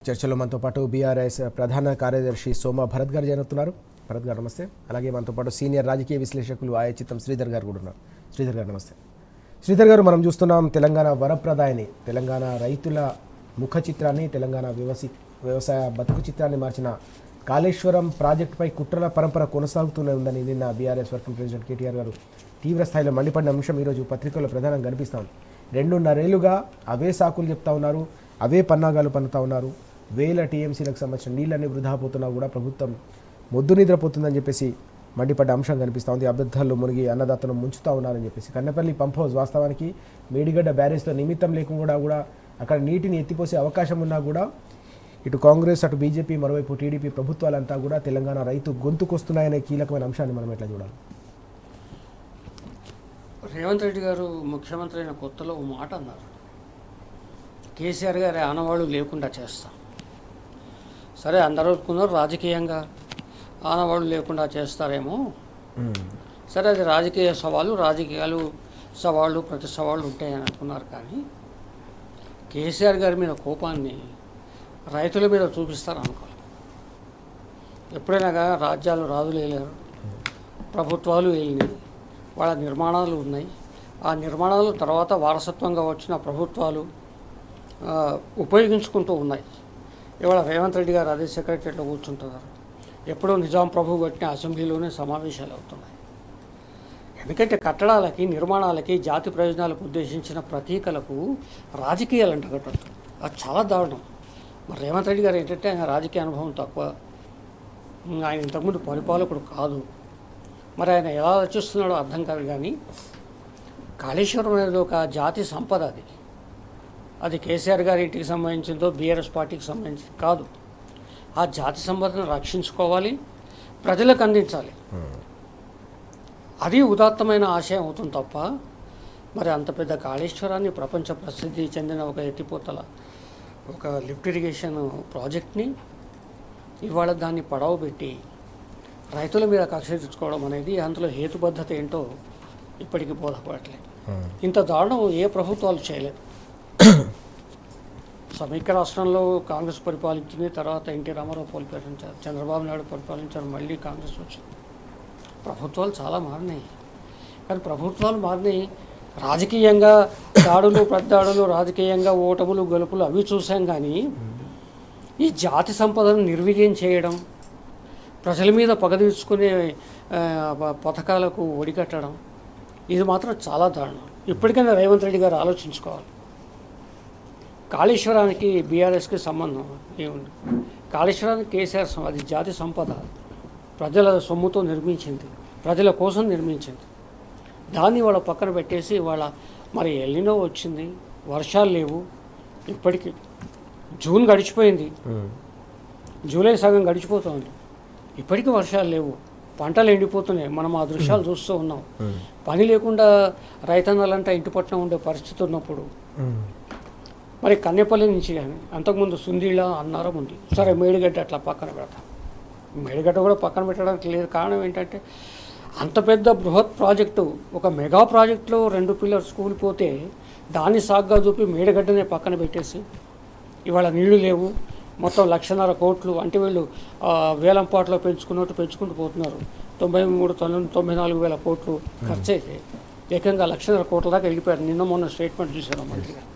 చర్చలో మనతో పాటు బీఆర్ఎస్ ప్రధాన కార్యదర్శి సోమ భరత్ గారు జరుగుతున్నారు. భరత్ గారు నమస్తే. అలాగే మనతో పాటు సీనియర్ రాజకీయ విశ్లేషకులు ఆయచిత్తం శ్రీధర్ గారు కూడా ఉన్నారు. శ్రీధర్ గారు నమస్తే. శ్రీధర్ గారు, మనం చూస్తున్నాం తెలంగాణ వరప్రదాయని, తెలంగాణ రైతుల ముఖ చిత్రాన్ని, తెలంగాణ వ్యవసాయ బతుకు చిత్రాన్ని మార్చిన కాళేశ్వరం ప్రాజెక్టుపై కుట్రల పరంపర కొనసాగుతూనే ఉందని నిన్న బీఆర్ఎస్ వర్కింగ్ ప్రెసిడెంట్ కేటీఆర్ గారు తీవ్ర స్థాయిలో మండిపడిన అంశం ఈరోజు పత్రికల్లో ప్రధానంగా కనిపిస్తూ ఉంది. 2.5 ఏళ్లుగా అవే సాకులు చెప్తా ఉన్నారు, అవే పన్నాగాలు పన్నుతా ఉన్నారు. వేల టీఎంసీలకు సంబంధించిన నీళ్ళన్నీ వృధా పోతున్నా కూడా ప్రభుత్వం మొద్దు నిద్రపోతుందని చెప్పేసి మండిపడ్డ అంశం కనిపిస్తూ ఉంది. అబద్ధాల్లో మునిగి అన్నదాతను ముంచుతూ ఉన్నారని చెప్పేసి కన్నెపల్లి పంప్ హౌస్ వాస్తవానికి మేడిగడ్డ బ్యారేజ్తో నిమిత్తం లేకుండా కూడా అక్కడ నీటిని ఎత్తిపోసే అవకాశం ఉన్నా కూడా ఇటు కాంగ్రెస్, అటు బీజేపీ, మరోవైపు టీడీపీ ప్రభుత్వాలంతా కూడా తెలంగాణ రైతు గొంతుకొస్తున్నాయనే కీలకమైన అంశాన్ని మనం ఎట్లా చూడాలి? రేవంత్ రెడ్డి గారు ముఖ్యమంత్రి అయిన కొత్తలో ఓ మాట అన్నారు, కేసీఆర్ గారి ఆనవాళ్ళు లేకుండా చేస్తాం. సరే, అందరూ అనుకున్నారు రాజకీయంగా ఆనవాళ్ళు లేకుండా చేస్తారేమో. సరే, అది రాజకీయ సవాళ్ళు, సవాళ్ళు ప్రతి సవాళ్ళు ఉంటాయని అనుకున్నారు. కానీ కేసీఆర్ గారి మీద కోపాన్ని రైతుల మీద చూపిస్తారు అనుకోవాలి. ఎప్పుడైనా కానీ రాజ్యాలు రాజులు వేయలేరు, ప్రభుత్వాలు వేయలేవు. వాళ్ళ నిర్మాణాలు ఉన్నాయి. ఆ నిర్మాణాలు తర్వాత వారసత్వంగా వచ్చిన ప్రభుత్వాలు ఉపయోగించుకుంటూ ఉన్నాయి. ఇవాళ రేవంత్ రెడ్డి గారు అదే సెక్రటరీలో కూర్చుంటున్నారు. ఎప్పుడో నిజాం ప్రభు కట్టిన అసెంబ్లీలోనే సమావేశాలు అవుతున్నాయి. ఎందుకంటే కట్టడాలకి, నిర్మాణాలకి, జాతి ప్రయోజనాలకు ఉద్దేశించిన ప్రతీకలకు రాజకీయాలు అంటగట్టదు. అది చాలా దారుణం. మరి రేవంత్ రెడ్డి గారు ఏంటంటే ఆయన రాజకీయ అనుభవం తక్కువ, ఆయన ఇంతకుముందు పరిపాలకుడు కాదు. మరి ఆయన ఎలా రచిస్తున్నాడో అర్థం కాదు. కానీ కాళేశ్వరం అనేది ఒక జాతి సంపద. అది కేసీఆర్ గారి ఇంటికి సంబంధించిందో బీఆర్ఎస్ పార్టీకి సంబంధించింది కాదు. ఆ జాతి సంపదను రక్షించుకోవాలి, ప్రజలకు అందించాలి. అది ఉదాత్తమైన ఆశయం అవుతుంది తప్ప మరి అంత పెద్ద కాళేశ్వరాన్ని, ప్రపంచ ప్రసిద్ధి చెందిన ఒక ఎత్తిపోతల ఒక లిఫ్ట్ ఇరిగేషన్ ప్రాజెక్ట్ని ఇవాళ దాన్ని పడవబెట్టి రైతుల మీద కక్ష తెచ్చుకోవడం అనేది అందులో హేతుబద్ధత ఏంటో ఇప్పటికీ బోధపడట్లేదు. ఇంత దారుణం ఏ ప్రభుత్వాలు చేయలేదు. సమైక్య రాష్ట్రంలో కాంగ్రెస్ పరిపాలించింది, తర్వాత ఎన్టీ రామారావు పరిపాలించారు, చంద్రబాబు నాయుడు పరిపాలించారు, మళ్ళీ కాంగ్రెస్ వచ్చింది. ప్రభుత్వాలు చాలా మారినాయి. కానీ ప్రభుత్వాలు మారినాయి, రాజకీయంగా దాడులు ప్రతిదాడులు, రాజకీయంగా ఓటములు గెలుపులు అవి చూసాం. కానీ ఈ జాతి సంపదను నిర్వీర్యం చేయడం, ప్రజల మీద పగ తీర్చుకునే పథకాలకు ఒడిగట్టడం, ఇది మాత్రం చాలా దారుణం. ఇప్పటికైనా రేవంత్ రెడ్డి గారు ఆలోచించుకోవాలి. కాళేశ్వరానికి బీఆర్ఎస్కి సంబంధం ఏముంది? కాళేశ్వరానికి కేసీఆర్ అది జాతి సంపద, ప్రజల సొమ్ముతో నిర్మించింది, ప్రజల కోసం నిర్మించింది. దాన్ని వాళ్ళ పక్కన పెట్టేసి వాళ్ళ మరి ఎల్లినో వచ్చింది, వర్షాలు లేవు. ఇప్పటికీ జూన్ గడిచిపోయింది, జూలై సగం గడిచిపోతుంది, ఇప్పటికీ వర్షాలు లేవు, పంటలు ఎండిపోతున్నాయి. మనం ఆ దృశ్యాలు చూస్తూ ఉన్నాం. పని లేకుండా రైతన్నలంతా ఇంటి పట్టున ఉండే పరిస్థితి ఉన్నప్పుడు మరి కన్నెపల్లి నుంచి కానీ అంతకుముందు సుందీళ్ళ అన్నారం ఉంది. సరే, మేడిగడ్డ అట్లా పక్కన పెడతాం. మేడిగడ్డ కూడా పక్కన పెట్టడానికి లేదు. కారణం ఏంటంటే అంత పెద్ద బృహత్ ప్రాజెక్టు, ఒక మెగా ప్రాజెక్టులో 2 పిల్లర్స్ కూలిపోతే దాన్ని సాగ్గా చూపి మేడిగడ్డనే పక్కన పెట్టేసి ఇవాళ నీళ్లు లేవు, మొత్తం 1,00,000 కోట్లు అంటే వీళ్ళు వేలంపాట్లో పెంచుకున్నట్టు పెంచుకుంటూ పోతున్నారు. 93-94 వేల కోట్లు ఖర్చు అయితే ఏకంగా 1,00,000 కోట్ల దాకా వెళ్ళిపోయారు. నిన్న మొన్న స్టేట్మెంట్ చూశారు మంత్రి గారు.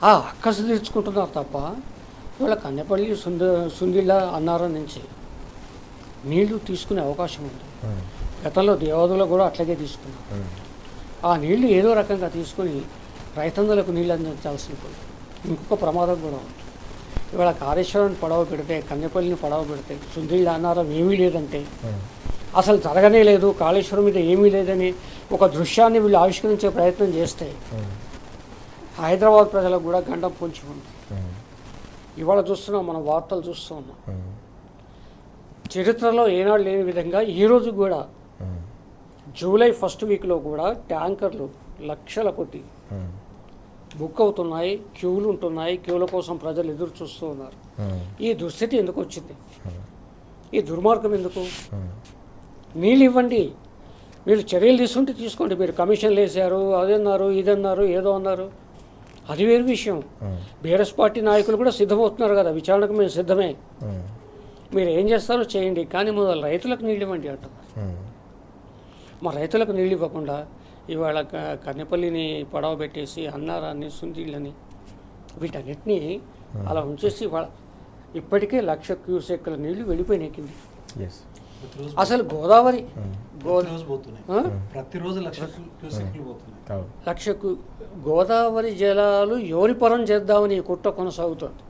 అక్కసు తీర్చుకుంటున్నారు తప్ప ఇవాళ కన్నెపల్లి, సుందిళ్ళ, అన్నారం నుంచి నీళ్లు తీసుకునే అవకాశం ఉంది. గతంలో దేవాదులో కూడా అట్లాగే తీసుకున్నారు. ఆ నీళ్లు ఏదో రకంగా తీసుకుని రైతన్నలకు నీళ్ళు అందించాల్సింది. ఇంకొక ప్రమాదం కూడా ఉంది. ఇవాళ కాళేశ్వరాన్ని పడవ పెడితే, కన్నెపల్లిని పడవ పెడితే, సుందిళ్ళ, అన్నారం ఏమీ లేదంటే, అసలు జరగనే లేదు, కాళేశ్వరం మీద ఏమీ లేదని ఒక దృశ్యాన్ని వీళ్ళు ఆవిష్కరించే ప్రయత్నం చేస్తే హైదరాబాద్ ప్రజలకు కూడా గండం పొంచి ఉంది. ఇవాళ చూస్తున్నాం, మనం వార్తలు చూస్తూ ఉన్నాం. చరిత్రలో ఏనాడు లేని విధంగా ఈరోజు కూడా జూలై ఫస్ట్ వీక్లో కూడా ట్యాంకర్లు 1,00,000 కొద్ది బుక్ అవుతున్నాయి, క్యూలు ఉంటున్నాయి, క్యూల కోసం ప్రజలు ఎదురు చూస్తూ ఉన్నారు. ఈ దుస్థితి ఎందుకు వచ్చింది? ఈ దుర్మార్గం ఎందుకు? నీళ్ళు ఇవ్వండి, మీరు చర్యలు తీసుకుంటే తీసుకోండి. మీరు కమిషన్లు వేసారు, అదన్నారు, ఇదన్నారు, ఏదో అన్నారు. అది వేరు విషయం. బీఆర్ఎస్ పార్టీ నాయకులు కూడా సిద్ధమవుతున్నారు కదా, విచారణకు మేము సిద్ధమే, మీరు ఏం చేస్తారో చేయండి, కానీ మొదలు రైతులకు నీళ్ళు ఇవ్వండి అంట. మా రైతులకు నీళ్ళు ఇవ్వకుండా ఇవాళ కన్నెపల్లిని పడవ పెట్టేసి అన్నారాన్ని సుందీళ్ళని వీటన్నిటినీ అలా ఉంచేసి ఇవాళ ఇప్పటికే 1,00,000 క్యూసెక్కుల నీళ్లు వెళ్ళిపోయినాయి కింది. అసలు గోదావరి ప్రతిరోజు 1,00,000 గోదావరి జలాలు ఎవరి పరం చేద్దామని ఈ కుట్ర కొనసాగుతుంది.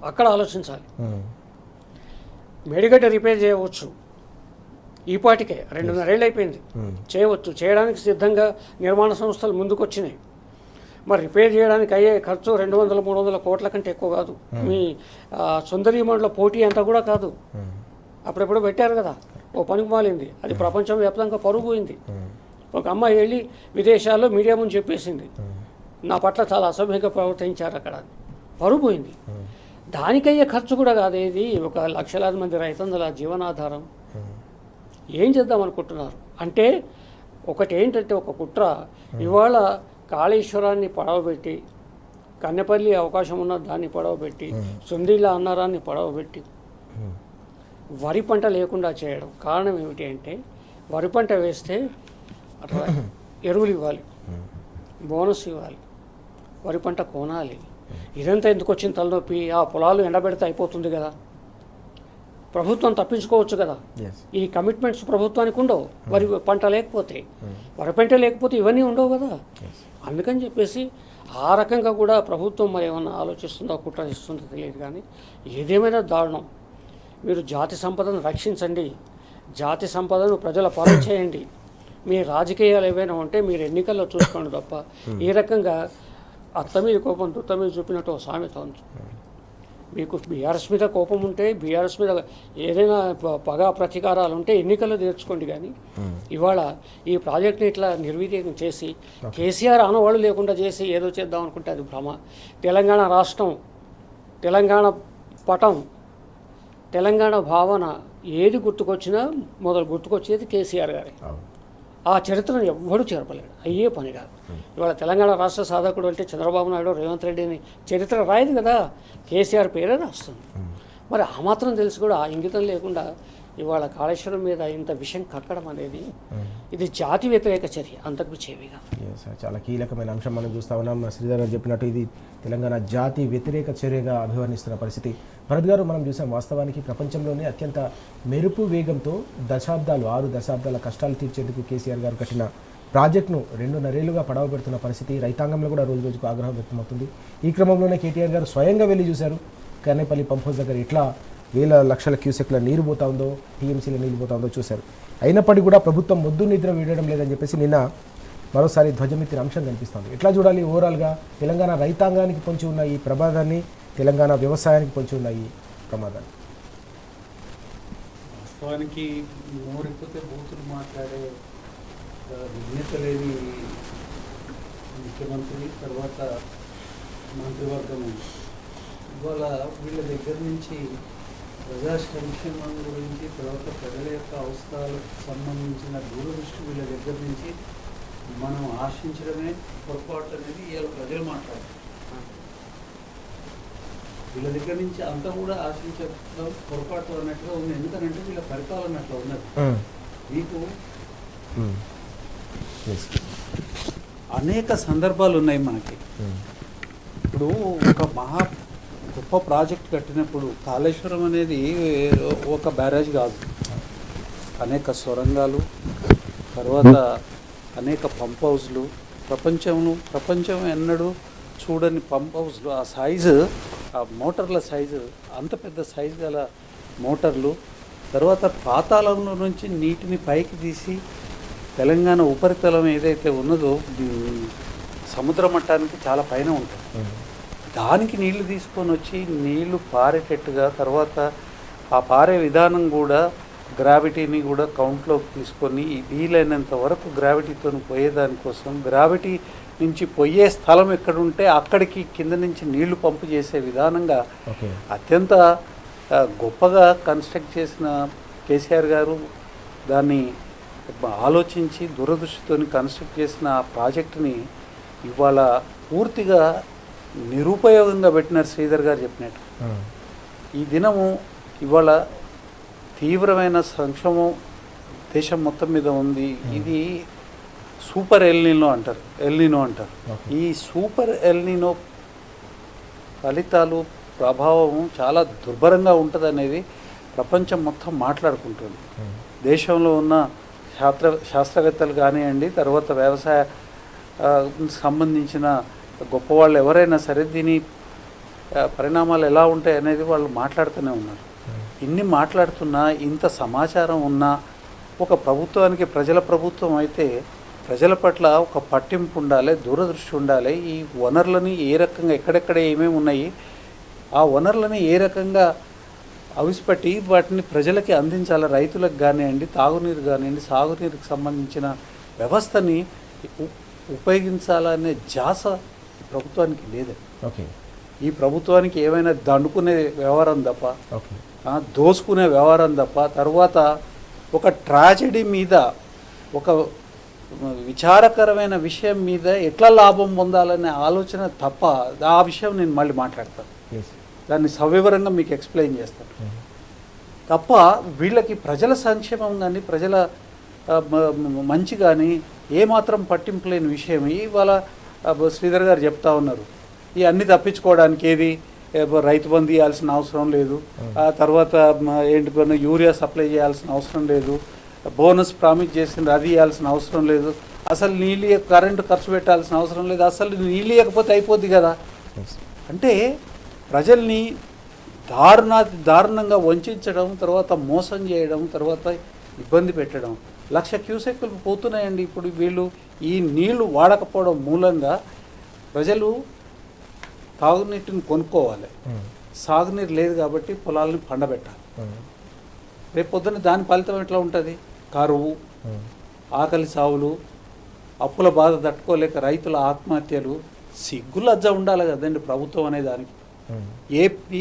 అక్కడ ఆలోచించాలి. మేడిగడ్డ రిపేర్ చేయవచ్చు, ఈ పాటికే 2.5 ఏళ్ళు అయిపోయింది, చేయవచ్చు, చేయడానికి సిద్ధంగా నిర్మాణ సంస్థలు ముందుకొచ్చినాయి. మరి రిపేర్ చేయడానికి అయ్యే ఖర్చు 200-300 కోట్ల కంటే ఎక్కువ కాదు. మీ సుందరీమణిలో పోటీ అంతా కూడా కాదు. అప్పుడెప్పుడు పెట్టారు కదా, ఓ పనికి మాలింది, అది ప్రపంచం వ్యాప్తంగా పరుగు పోయింది. ఒక అమ్మాయి వెళ్ళి విదేశాల్లో మీడియా ముందు చెప్పేసింది, నా పట్ల చాలా అసభ్యంగా ప్రవర్తించారు అక్కడ, పరుగు పోయింది. దానికయ్యే ఖర్చు కూడా కాదు ఇది. ఒక లక్షలాది మంది రైతుల జీవనాధారం ఏం చేద్దాం అనుకుంటున్నారు అంటే, ఒకటి ఏంటంటే ఒక కుట్ర. ఇవాళ కాళేశ్వరాన్ని పడవబెట్టి, కన్నెపల్లి అవకాశం ఉన్న దాన్ని పడవబెట్టి, సుందీళ్ళ అన్నారాన్ని పడవబెట్టి వరి పంట లేకుండా చేయడం. కారణం ఏమిటి అంటే, వరి పంట వేస్తే ఎరువులు ఇవ్వాలి, బోనస్ ఇవ్వాలి, వరి పంట కొనాలి. ఇదంతా ఎందుకు వచ్చిన తలనొప్పి? ఆ పొలాలు ఎండబెడితే అయిపోతుంది కదా, ప్రభుత్వం తప్పించుకోవచ్చు కదా. ఈ కమిట్మెంట్స్ ప్రభుత్వానికి ఉండవు వరి పంట లేకపోతే. వరి పంట లేకపోతే ఇవన్నీ ఉండవు కదా. అందుకని చెప్పేసి ఆ రకంగా కూడా ప్రభుత్వం మరి ఏమన్నా ఆలోచిస్తుందో, కుట్ర ఇస్తుందో తెలియదు. కానీ ఏదేమైనా దారుణం. మీరు జాతి సంపదను రక్షించండి, జాతి సంపదను ప్రజల పాలన చేయండి. మీ రాజకీయాలు ఏవైనా ఉంటే మీరు ఎన్నికల్లో చూసుకోండి తప్ప ఈ రకంగా అత్త మీద కోపం దుత్త మీద చూపినట్టు సామెత ఉంది. మీకు బీఆర్ఎస్ మీద కోపం ఉంటే, బీఆర్ఎస్ మీద ఏదైనా పగా ప్రతీకారాలు ఉంటే ఎన్నికల్లో తీర్చుకోండి. కానీ ఇవాళ ఈ ప్రాజెక్ట్ని ఇట్లా నిర్వీర్యం చేసి కేసీఆర్ ఆనవాళ్ళు లేకుండా చేసి ఏదో చేద్దాం అనుకుంటే అది భ్రమ. తెలంగాణ రాష్ట్రం, తెలంగాణ పటం, తెలంగాణ భావన ఏది గుర్తుకొచ్చినా మొదలు గుర్తుకొచ్చేది కేసీఆర్ గారే. ఆ చరిత్రను ఎవ్వడూ చేరపలేడు, అయ్యే పని కాదు. ఇవాళ తెలంగాణ రాష్ట్ర సాధకుడు అంటే చంద్రబాబు నాయుడు, రేవంత్ రెడ్డిని చరిత్ర రాయదు కదా, కేసీఆర్ పేరే రాస్తుంది. మరి ఆ మాత్రం తెలిసి కూడా ఆ ఇంగితం లేకుండా ఇవాళ కాళేశ్వరం మీద ఇంత విషయం కక్కడం అనేది ఇది జాతి వ్యతిరేక చర్య, అంతకు చేవిగా. చాలా కీలకమైన అంశం మనం చూస్తా ఉన్నాం. శ్రీధర్ గారు చెప్పినట్టు ఇది తెలంగాణ జాతి వ్యతిరేక చర్యగా అభివర్ణిస్తున్న పరిస్థితి. భరత్ గారు, మనం చూసాం వాస్తవానికి ప్రపంచంలోనే అత్యంత మెరుపు వేగంతో 6 దశాబ్దాల కష్టాలు తీర్చేందుకు కేసీఆర్ గారు కట్టిన ప్రాజెక్టును 2.5 ఏళ్లుగా పడవ పెడుతున్న పరిస్థితి. రైతాంగంలో కూడా రోజు రోజుకు ఆగ్రహం వ్యక్తమవుతుంది. ఈ క్రమంలోనే కేటీఆర్ గారు స్వయంగా వెళ్ళి చూశారు కన్నెపల్లి పంప్ హౌస్ దగ్గర ఎట్లా వేల లక్షల క్యూసెక్ల నీరు పోతా ఉందో, టీఎంసీల నీరు పోతా ఉందో చూశారు. అయినప్పటికీ కూడా ప్రభుత్వం మొద్దు నిద్ర వీడడం లేదని చెప్పేసి నిన్న మరోసారి ధ్వజమెత్తిన అంశం కనిపిస్తుంది. ఎట్లా చూడాలి ఓవరాల్గా తెలంగాణ రైతాంగానికి పొంచి ఉన్న ఈ ప్రమాదాన్ని, తెలంగాణ వ్యవసాయానికి పొంచి ఉన్న ఈ ప్రమాదాన్ని? వాస్తవానికి నోరిపోతే బూతులు మాట్లాడే విజ్ఞత లేని ముఖ్యమంత్రి, తర్వాత మంత్రివర్గం ఇవాళ వీళ్ళ దగ్గర నుంచి ప్రజా సంక్షేమం గురించి, తర్వాత ప్రజల యొక్క అవసరాలకు సంబంధించిన దూరదృష్టి వీళ్ళ దగ్గర నుంచి మనం ఆశించడమే పొరపాటు అనేది ఇవాళ ప్రజలు మాట్లాడారు. వీళ్ళ దగ్గర నుంచి అంతా కూడా ఆశించడం పొరపాటు అన్నట్టుగా ఉంది. ఎందుకనంటే వీళ్ళ పరిపాలన అట్లా ఉన్నది. మీకు అనేక సందర్భాలు ఉన్నాయి మనకి. ఇప్పుడు ఒక గొప్ప ప్రాజెక్ట్ కట్టినప్పుడు కాళేశ్వరం అనేది ఒక బ్యారేజ్ కాదు, అనేక సొరంగాలు, తర్వాత అనేక పంప్ హౌస్లు, ప్రపంచం ఎన్నడూ చూడని పంప్ హౌస్లు. ఆ సైజు, ఆ మోటార్ల సైజు, అంత పెద్ద సైజు గల మోటార్లు. తర్వాత పాతాళంలో నుంచి నీటిని పైకి తీసి తెలంగాణ ఉపరితలం ఏదైతే ఉన్నదో సముద్ర మట్టానికి చాలా పైన ఉంటుంది, దానికి నీళ్లు తీసుకొని వచ్చి నీళ్లు పారేటట్టుగా, తర్వాత ఆ పారే విధానం కూడా గ్రావిటీని కూడా కౌంట్లోకి తీసుకొని వీలైనంత వరకు గ్రావిటీతో పోయేదానికోసం గ్రావిటీ నుంచి పోయే స్థలం ఎక్కడుంటే అక్కడికి కింద నుంచి నీళ్లు పంపు చేసే విధానంగా అత్యంత గొప్పగా కన్స్ట్రక్ట్ చేసిన కేసీఆర్ గారు దాన్ని ఆలోచించి దూరదృష్టితో కన్స్ట్రక్ట్ చేసిన ఆ ప్రాజెక్టుని ఇవాళ పూర్తిగా నిరుపయోగంగా పెట్టినారు శ్రీధర్ గారు చెప్పినట్టు. ఈ దినము ఇవాళ తీవ్రమైన సంక్షోభం దేశం మొత్తం మీద ఉంది. ఇది సూపర్ ఎల్నినో అంటారు. ఈ సూపర్ ఎల్నినో ఫలితాలు ప్రభావం చాలా దుర్భరంగా ఉంటుంది అనేది ప్రపంచం మొత్తం మాట్లాడుకుంటుంది. దేశంలో ఉన్న శాస్త్రవేత్తలు కానివ్వండి, తర్వాత వ్యవసాయ సంబంధించిన గొప్పవాళ్ళు ఎవరైనా సరే దీని పరిణామాలు ఎలా ఉంటాయి అనేది వాళ్ళు మాట్లాడుతూనే ఉన్నారు. ఇన్ని మాట్లాడుతున్నా, ఇంత సమాచారం ఉన్నా, ఒక ప్రభుత్వానికి ప్రజల ప్రభుత్వం అయితే ప్రజల పట్ల ఒక పట్టింపు ఉండాలి, దూరదృష్టి ఉండాలి. ఈ వనరులని ఏ రకంగా ఎక్కడెక్కడ ఏమేమి ఉన్నాయి, ఆ వనరులని ఏ రకంగా అవిసిపట్టి వాటిని ప్రజలకి అందించాలి. రైతులకు కానివ్వండి, తాగునీరు కానివ్వండి, సాగునీరుకి సంబంధించిన వ్యవస్థని ఉపయోగించాలనే ధ్యాస ఈ ప్రభుత్వానికి లేదండి. ఓకే, ఈ ప్రభుత్వానికి ఏమైనా దండుకునే వ్యవహారం తప్ప, దోసుకునే వ్యవహారం తప్ప, తర్వాత ఒక ట్రాజెడీ మీద, ఒక విచారకరమైన విషయం మీద ఎట్లా లాభం పొందాలనే ఆలోచన తప్ప, ఆ విషయం నేను మళ్ళీ మాట్లాడతాను, దాన్ని సవివరంగా మీకు ఎక్స్ప్లెయిన్ చేస్తాను. తప్ప వీళ్ళకి ప్రజల సంక్షేమం కానీ, ప్రజల మంచి కానీ ఏమాత్రం పట్టింపు లేని విషయం. ఇవాళ శ్రీధర్ గారు చెప్తా ఉన్నారు, ఈ అన్ని తప్పించుకోవడానికి ఏది రైతు బంధు ఇవ్వాల్సిన అవసరం లేదు, ఆ తర్వాత ఏంటి యూరియా సప్లై చేయాల్సిన అవసరం లేదు, బోనస్ ప్రామిస్ చేసింది అది ఇవ్వాల్సిన అవసరం లేదు, అసలు నీళ్ళు కరెంటు ఖర్చు పెట్టాల్సిన అవసరం లేదు, అసలు నీళ్ళు ఇవ్వకపోతే అయిపోద్ది కదా. అంటే ప్రజల్ని దారుణంగా వంచడం, తర్వాత మోసం చేయడం, తర్వాత ఇబ్బంది పెట్టడం. 1,00,000 క్యూసెక్కులు పోతున్నాయండి. ఇప్పుడు వీళ్ళు ఈ నీళ్లు వాడకపోవడం మూలంగా ప్రజలు తాగునీటిని కొనుక్కోవాలి, సాగునీరు లేదు కాబట్టి పొలాలను పండబెట్టాలి. రేపు పొద్దున్న దాని ఫలితం ఎట్లా ఉంటుంది? కరువు, ఆకలి సావులు, అప్పుల బాధ తట్టుకోలేక రైతుల ఆత్మహత్యలు. సిగ్గులజ్జ ఉండాలి కదండి ప్రభుత్వం అనే దానికి.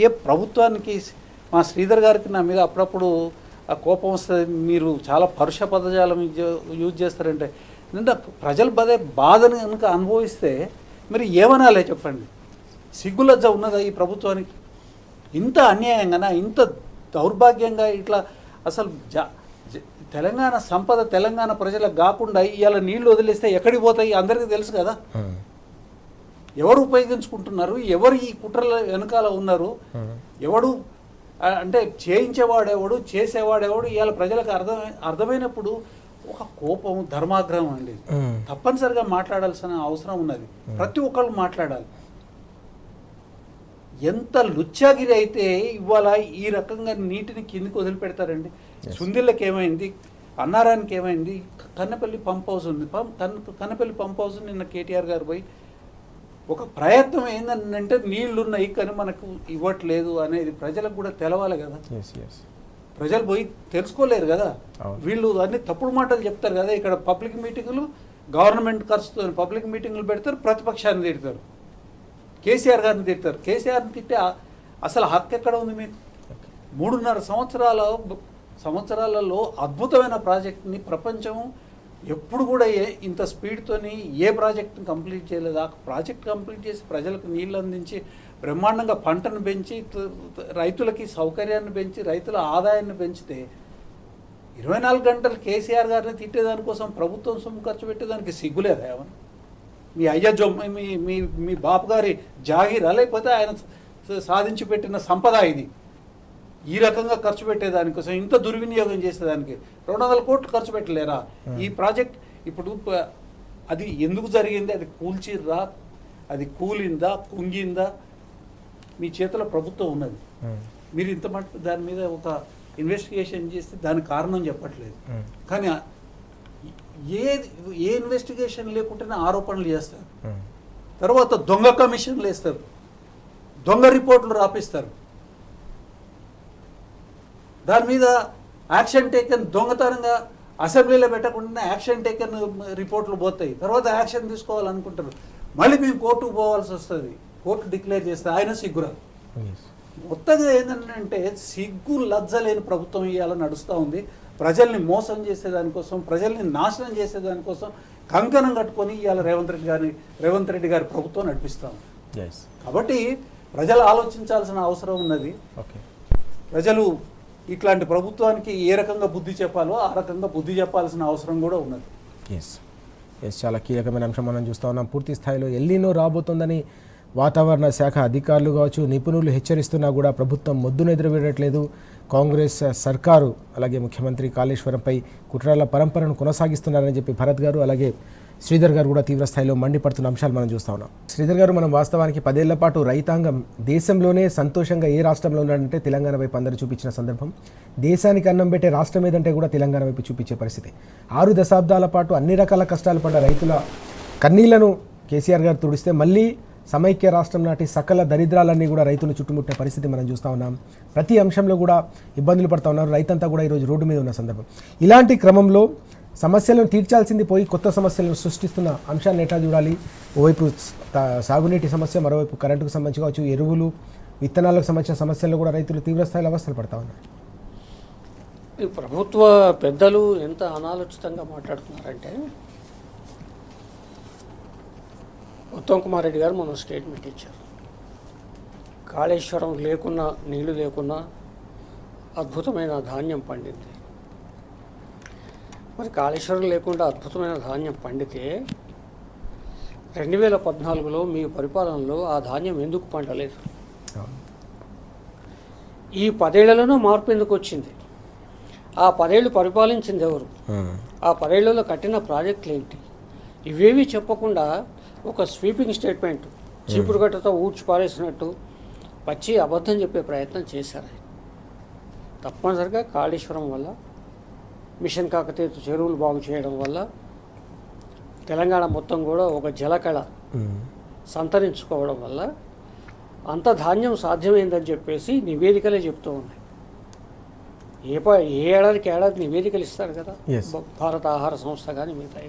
ఏ ప్రభుత్వానికి, మా శ్రీధర్ గారికి నా మీద అప్పుడప్పుడు ఆ కోపం వస్తుంది, మీరు చాలా పరుష పదజాలం యూజ్ చేస్తారంటే, అంటే ప్రజలు బాధని కనుక అనుభవిస్తే మరి ఏమనాలే చెప్పండి? సిగ్గులజ్జ ఉన్నదా ఈ ప్రభుత్వానికి? ఇంత అన్యాయంగా, ఇంత దౌర్భాగ్యంగా ఇట్లా అసలు తెలంగాణ సంపద తెలంగాణ ప్రజలకు కాకుండా ఇవాళ నీళ్లు వదిలేస్తే ఎక్కడికి పోతాయి అందరికీ తెలుసు కదా. ఎవరు ఉపయోగించుకుంటున్నారు, ఎవరు ఈ కుట్రల వెనకాల ఉన్నారు, ఎవడు అంటే చేయించేవాడెవడు, చేసేవాడెవడు, ఇవాళ ప్రజలకు అర్థమైనప్పుడు ఒక కోపం, ధర్మాగ్రహం అండి తప్పనిసరిగా మాట్లాడాల్సిన అవసరం ఉన్నది. ప్రతి ఒక్కళ్ళు మాట్లాడాలి. ఎంత లుచ్చాగిరి అయితే ఇవాళ ఈ రకంగా నీటిని కిందికి వదిలిపెడతారండి. సుందిళ్ళకి ఏమైంది, అన్నారానికి ఏమైంది, కన్నపల్లి పంప్ హౌస్ ఉంది, కన్నపల్లి పంప్ హౌస్ నిన్న కేటీఆర్ గారు పోయి ఒక ప్రయత్నం ఏంటంటే నీళ్లు ఉన్నాయి కానీ మనకు ఇవ్వట్లేదు అనేది ప్రజలకు కూడా తెలవాలి కదా. ప్రజలు పోయి తెలుసుకోలేరు కదా. వీళ్ళు అన్ని తప్పుడు మాటలు చెప్తారు కదా. ఇక్కడ పబ్లిక్ మీటింగులు, గవర్నమెంట్ ఖర్చుతో పబ్లిక్ మీటింగులు పెడతారు, ప్రతిపక్షాన్ని తిడతారు, కేసీఆర్ గారిని తిడతారు. కేసీఆర్ని తిట్టే అసలు హక్కు ఎక్కడ ఉంది మీకు? 3.5 సంవత్సరాలలో అద్భుతమైన ప్రాజెక్ట్ని ప్రపంచం ఎప్పుడు కూడా ఇంత స్పీడ్తోని ఏ ప్రాజెక్ట్ని కంప్లీట్ చేయలేదు. ఆ ప్రాజెక్ట్ కంప్లీట్ చేసి ప్రజలకు నీళ్ళు అందించి బ్రహ్మాండంగా పంటను పెంచి రైతులకి సౌకర్యాన్ని పెంచి రైతుల ఆదాయాన్ని పెంచితే 24 గంటలు కేసీఆర్ గారిని తిట్టేదానికోసం ప్రభుత్వం సొమ్ము ఖర్చు పెట్టేదానికి సిగ్గులేదా ఏమన్నా? మీ అయ్య మీ బాపు గారి జాగీరా, లేకపోతే ఆయన సాధించి పెట్టిన సంపద ఇది? ఈ రకంగా ఖర్చు పెట్టేదానికోసం, ఇంత దుర్వినియోగం చేసేదానికి 200 కోట్లు ఖర్చు పెట్టలేరా? ఈ ప్రాజెక్ట్ ఇప్పుడు అది ఎందుకు జరిగింది? అది కూల్చిర్రా, అది కూలిందా, కుంగిందా? మీ చేతిలో ప్రభుత్వం ఉన్నది. మీరు ఇంత మటుకు దాని మీద ఒక ఇన్వెస్టిగేషన్ చేస్తే దాని కారణం చెప్పట్లేదు. కానీ ఏ ఇన్వెస్టిగేషన్ లేకుండానే ఆరోపణలు చేస్తారు, తర్వాత దొంగ కమిషన్లు వేస్తారు, దొంగ రిపోర్ట్లు రాపిస్తారు, దాని మీద యాక్షన్ టేకన్, దొంగతనంగా అసెంబ్లీలో పెట్టకుండా యాక్షన్ టేకన్ రిపోర్ట్లు పోతాయి, తర్వాత యాక్షన్ తీసుకోవాలనుకుంటారు, మళ్ళీ మేము కోర్టుకు పోవాల్సి వస్తుంది, కోర్టు డిక్లేర్ చేస్తే ఆయన సిగ్గురాదు. మొత్తంగా ఏంటంటే సిగ్గు లజ్జ లేని ప్రభుత్వం ఇవాళ నడుస్తూ ఉంది. ప్రజల్ని మోసం చేసేదానికోసం, ప్రజల్ని నాశనం చేసేదానికోసం కంకణం కట్టుకొని ఇవాళ రేవంత్ రెడ్డి గారి ప్రభుత్వం నడిపిస్తూ ఉంది. ఎస్. కాబట్టి ప్రజలు ఆలోచించాల్సిన అవసరం ఉన్నది. ఓకే. ప్రజలు ఇట్లాంటి ప్రభుత్వానికి ఏ రకంగా బుద్ధి చెప్పాలో ఆ రకంగా బుద్ధి చెప్పాల్సిన అవసరం కూడా ఉన్నది. ఎస్ ఎస్ చాలా కీలకమైన అంశం మనం చూస్తూ ఉన్నాం. పూర్తి స్థాయిలో ఎల్లినో రాబోతోందని వాతావరణ శాఖ అధికారులు కావచ్చు, నిపుణులు హెచ్చరిస్తున్నా కూడా ప్రభుత్వం మొద్దును ఎదురువేయట్లేదు. కాంగ్రెస్ సర్కారు అలాగే ముఖ్యమంత్రి కాళేశ్వరంపై కుట్రల పరంపరను కొనసాగిస్తున్నారని చెప్పి భరత్ గారు అలాగే శ్రీధర్ గారు కూడా తీవ్ర స్థాయిలో మండిపడుతున్న అంశాలు మనం చూస్తూ ఉన్నాం. శ్రీధర్ గారు, మనం వాస్తవానికి 10 ఏళ్ల పాటు రైతాంగం దేశంలోనే సంతోషంగా ఏ రాష్ట్రంలో ఉన్నాడంటే తెలంగాణ వైపు అందరూ చూపించిన సందర్భం. దేశానికి అన్నం పెట్టే రాష్ట్రం ఏదంటే కూడా తెలంగాణ వైపు చూపించే పరిస్థితి. 6 దశాబ్దాల పాటు అన్ని రకాల కష్టాలు పడ్డ రైతుల కన్నీళ్లను కేసీఆర్ గారు తుడిస్తే మళ్ళీ సమైక్య రాష్ట్రం నాటి సకల దరిద్రాలన్నీ కూడా రైతులు చుట్టుముట్టే పరిస్థితి మనం చూస్తూ ఉన్నాం. ప్రతి అంశంలో కూడా ఇబ్బందులు పడుతూ ఉన్నారు. రైతంతా కూడా ఈరోజు రోడ్డు మీద ఉన్న సందర్భం. ఇలాంటి క్రమంలో సమస్యలను తీర్చాల్సింది పోయి కొత్త సమస్యలను సృష్టిస్తున్న అంశాన్ని ఎట్లా చూడాలి? ఓవైపు సాగునీటి సమస్య, మరోవైపు కరెంటుకు సంబంధించి కావచ్చు, ఎరువులు విత్తనాలకు సంబంధించిన సమస్యల్లో కూడా రైతులు తీవ్ర స్థాయిలో అవస్థలు పడతా ఉన్నారు. ఈ ప్రభుత్వ పెద్దలు ఎంత అనాలోచితంగా మాట్లాడుతున్నారంటే, ఉత్తమ్ కుమార్ రెడ్డి గారు మనం స్టేట్మెంట్ ఇచ్చారు. కాళేశ్వరం లేకున్నా, నీళ్లు లేకున్నా అద్భుతమైన ధాన్యం పండింది. మరి కాళేశ్వరం లేకుండా అద్భుతమైన ధాన్యం పండితే 2014లో మీ పరిపాలనలో ఆ ధాన్యం ఎందుకు పండలేదు? ఈ 10 ఏళ్లలోనూ మార్పు ఎందుకు వచ్చింది? ఆ 10 ఏళ్ళు పరిపాలించింది ఎవరు? ఆ 10 ఏళ్లలో కట్టిన ప్రాజెక్టులు ఏంటి? ఇవేవి చెప్పకుండా ఒక స్వీపింగ్ స్టేట్మెంట్ చీపురు గట్టతో ఊడ్చి పారేసినట్టు పచ్చి అబద్ధం చెప్పే ప్రయత్నం చేశారు. తప్పనిసరిగా కాళేశ్వరం వల్ల, మిషన్ కాకతీయ చెరువులు బాగు చేయడం వల్ల తెలంగాణ మొత్తం కూడా ఒక జలకళ సంతరించుకోవడం వల్ల అంత ధాన్యం సాధ్యమైందని చెప్పేసి నివేదికలే చెప్తూ ఉన్నాయి. ఏ ఏడాదికి ఏడాది నివేదికలు ఇస్తారు కదా, భారత ఆహార సంస్థ కానీ మిగతా.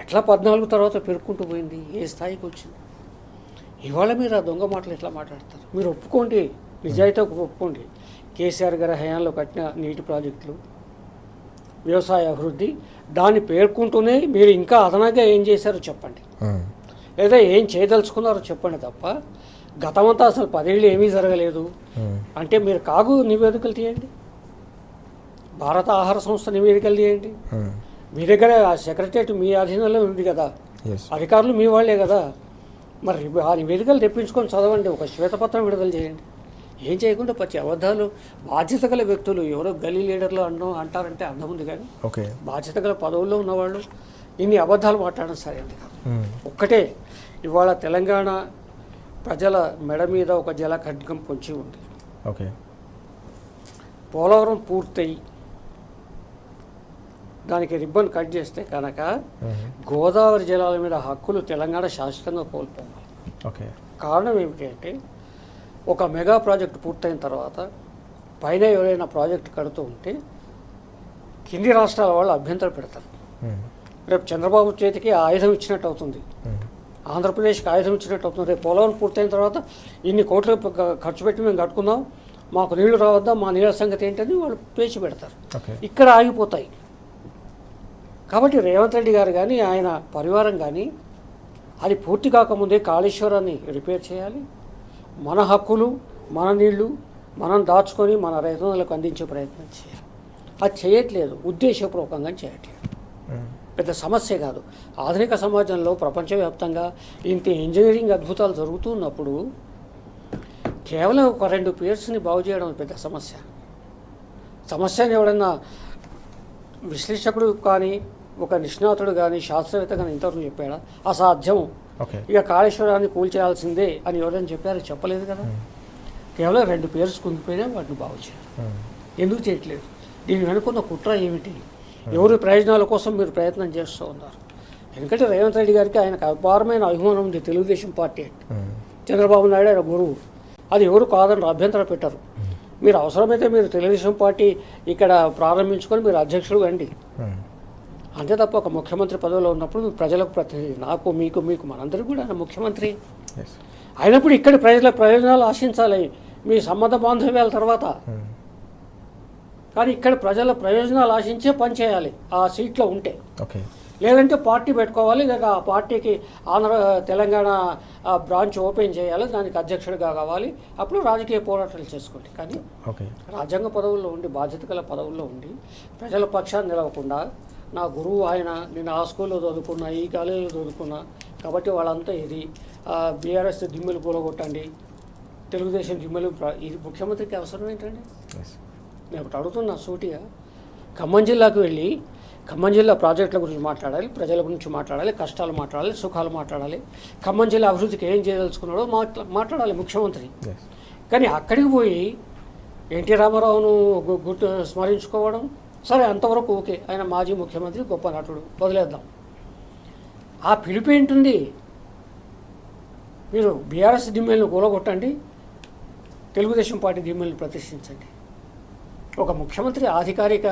ఎట్లా 14 తర్వాత పెరుక్కుంటూ పోయింది, ఏ స్థాయికి వచ్చింది? ఇవాళ మీరు ఆ దొంగ మాటలు ఎట్లా మాట్లాడతారు? మీరు ఒప్పుకోండి, నిజాయితీగా ఒప్పుకోండి. కేసీఆర్ గారి హయాంలో కట్టిన నీటి ప్రాజెక్టులు, వ్యవసాయ అభివృద్ధి, దాన్ని పేర్కొంటూనే మీరు ఇంకా అదనంగా ఏం చేశారో చెప్పండి, లేదా ఏం చేయదలుచుకున్నారో చెప్పండి తప్ప గతమంతా అసలు 10 ఏళ్ళు ఏమీ జరగలేదు అంటే మీరు కాగు నివేదికలు తీయండి, భారత ఆహార సంస్థ నివేదికలు తీయండి. మీ దగ్గర ఆ సెక్రటరియట్ మీ అధీనంలో ఉంది కదా, అధికారులు మీ వాళ్ళే కదా, మరి ఆ నివేదికలు తెప్పించుకొని చదవండి, ఒక శ్వేతపత్రం విడుదల చేయండి. ఏం చేయకుండా పచ్చి అబద్ధాలు. బాధ్యత గల వ్యక్తులు ఎవరో గల్లీ లీడర్లు అంటారంటే అర్థం ఉంది, కానీ బాధ్యత గల పదవుల్లో ఉన్నవాళ్ళు ఇన్ని అబద్ధాలు మాట్లాడడం సరైనది కాదు. ఒక్కటే, ఇవాళ తెలంగాణ ప్రజల మెడ మీద ఒక జల ఖడ్గం పొంచి ఉంది. ఓకే, పోలవరం పూర్తయి దానికి రిబ్బన్ కట్ చేస్తే కనుక గోదావరి జలాల మీద హక్కులు తెలంగాణ శాశ్వతంగా కోల్పోవాలి. ఓకే, కారణం ఏమిటి అంటే, ఒక మెగా ప్రాజెక్ట్ పూర్తయిన తర్వాత పైన ఎవరైనా ప్రాజెక్ట్ కడుతూ ఉంటే కింది రాష్ట్రాల వాళ్ళు అభ్యంతరం పెడతారు. రేపు చంద్రబాబు చేతికి ఆయుధం ఇచ్చినట్టు అవుతుంది, ఆంధ్రప్రదేశ్కి ఆయుధం ఇచ్చినట్టు అవుతుంది. రేపు పోలవరం పూర్తయిన తర్వాత ఇన్ని కోట్లు ఖర్చు పెట్టి మేము కట్టుకుందాం, మాకు నీళ్లు రావద్దా, మా నీళ్ళ సంగతి ఏంటని వాళ్ళు పేచి పెడతారు. ఇక్కడ ఆగిపోతాయి. కాబట్టి రేవంత్ రెడ్డి గారు కానీ ఆయన పరివారం కానీ అది పూర్తి కాకముందే కాళేశ్వరాన్ని రిపేర్ చేయాలి. మన హక్కులు, మన నీళ్లు మనం దాచుకొని మన రైతులకు అందించే ప్రయత్నం చేయాలి. అది చేయట్లేదు, ఉద్దేశపూర్వకంగా చేయట్లేదు. పెద్ద సమస్య కాదు. ఆధునిక సమాజంలో ప్రపంచవ్యాప్తంగా ఇంత ఇంజనీరింగ్ అద్భుతాలు జరుగుతున్నప్పుడు కేవలం ఒక 2 పియర్స్ని బాగు చేయడం పెద్ద సమస్య. సమస్యని ఎవడన్నా విశ్లేషకుడు కానీ, ఒక నిష్ణాతుడు కానీ, శాస్త్రవేత్త కానీ ఇంతవరకు చెప్పాడా? అసాధ్యం, ఇక కాళేశ్వరాన్ని కూల్చేయాల్సిందే అని ఎవరైనా చెప్పారో? చెప్పలేదు కదా. కేవలం 2 పియర్స్ కుంగిపోయినా వాటిని బాగు చేయాలి. ఎందుకు చేయట్లేదు? దీని వెనుకున్న కుట్ర ఏమిటి? ఎవరి ప్రయోజనాల కోసం మీరు ప్రయత్నం చేస్తూ ఉన్నారు? ఎందుకంటే రేవంత్ రెడ్డి గారికి ఆయనకు అపారమైన అభిమానం ఉంది. తెలుగుదేశం పార్టీ అంటే చంద్రబాబు నాయుడు ఆయన గురువు, అది ఎవరు కాదని అభ్యంతరం పెట్టారు. మీరు అవసరమైతే మీరు తెలుగుదేశం పార్టీ ఇక్కడ ప్రారంభించుకొని మీరు అధ్యక్షుడు అండి, అంతే తప్ప ఒక ముఖ్యమంత్రి పదవిలో ఉన్నప్పుడు ప్రజలకు ప్రతినిధి, నాకు మీకు మనందరికీ కూడా ఆయన ముఖ్యమంత్రి అయినప్పుడు ఇక్కడ ప్రజల ప్రయోజనాలు ఆశించాలి మీ సంబంధ బాంధవ్యాల తర్వాత. కానీ ఇక్కడ ప్రజల ప్రయోజనాలు ఆశించే పనిచేయాలి ఆ సీట్లో ఉంటే. లేదంటే పార్టీ పెట్టుకోవాలి, లేదా ఆ పార్టీకి తెలంగాణ బ్రాంచ్ ఓపెన్ చేయాలి, దానికి అధ్యక్షుడిగా కావాలి, అప్పుడు రాజకీయ పోరాటాలు చేసుకోండి. కానీ ఓకే, రాజ్యాంగ పదవుల్లో ఉండి, బాధ్యత గల పదవుల్లో ఉండి, ప్రజల పక్షాన్ని నిలవకుండా, నా గురువు ఆయన, నేను ఆ స్కూల్లో చదువుకున్నా, ఈ కాలేజీలో చదువుకున్నా, కాబట్టి వాళ్ళంతా ఇది బీఆర్ఎస్ దిమ్మెలు కూలగొట్టండి, తెలుగుదేశం దిమ్మెలు ఇది ముఖ్యమంత్రికి అవసరం ఏంటండి? నేను ఒకటి అడుగుతున్నా సూటిగా. ఖమ్మం జిల్లాకు వెళ్ళి ఖమ్మం జిల్లా ప్రాజెక్టుల గురించి మాట్లాడాలి, ప్రజల గురించి మాట్లాడాలి, కష్టాలు మాట్లాడాలి, సుఖాలు మాట్లాడాలి, ఖమ్మం జిల్లా అభివృద్ధికి ఏం చేయదలుచుకున్నాడో మాట్లాడాలి ముఖ్యమంత్రి. కానీ అక్కడికి పోయి ఎన్టీ రామారావును గుర్తు స్మరించుకోవడం, సరే అంతవరకు ఓకే, ఆయన మాజీ ముఖ్యమంత్రి, గొప్ప నటుడు, వదిలేద్దాం. ఆ పిలుపు ఏంటుంది? మీరు బీఆర్ఎస్ దిమ్మెల్ని కూలగొట్టండి, తెలుగుదేశం పార్టీ దిమ్మెల్ని ప్రతిష్ఠించండి. ఒక ముఖ్యమంత్రి అధికారిక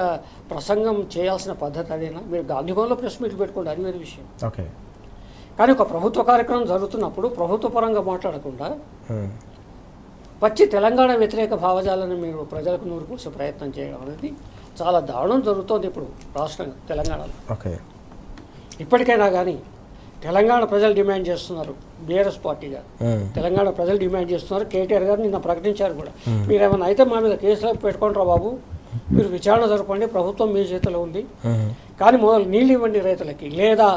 ప్రసంగం చేయాల్సిన పద్ధతి అదేనా? మీరు గాంధీభవన్లో ప్రెస్ మీట్లు పెట్టుకోండి, అది వేరే విషయం. ఓకే, కానీ ఒక ప్రభుత్వ కార్యక్రమం జరుగుతున్నప్పుడు ప్రభుత్వ పరంగా మాట్లాడకుండా పచ్చి తెలంగాణ వ్యతిరేక భావజాలను మీరు ప్రజలకు నూరుపోసే ప్రయత్నం చేయడం అనేది చాలా దారుణం జరుగుతోంది ఇప్పుడు రాష్ట్రంగా తెలంగాణలో. ఓకే, ఇప్పటికైనా కానీ తెలంగాణ ప్రజలు డిమాండ్ చేస్తున్నారు, బీఆర్ఎస్ పార్టీగా తెలంగాణ ప్రజలు డిమాండ్ చేస్తున్నారు. కేటీఆర్ గారు నిన్న ప్రకటించారు కూడా, మీరు ఏమైనా అయితే మా మీద కేసులు పెట్టుకుంటారా బాబు, మీరు విచారణ జరపండి, ప్రభుత్వం మీ చేతిలో ఉంది, కానీ మొదలు నీళ్ళు ఇవ్వండి రైతులకి, లేదా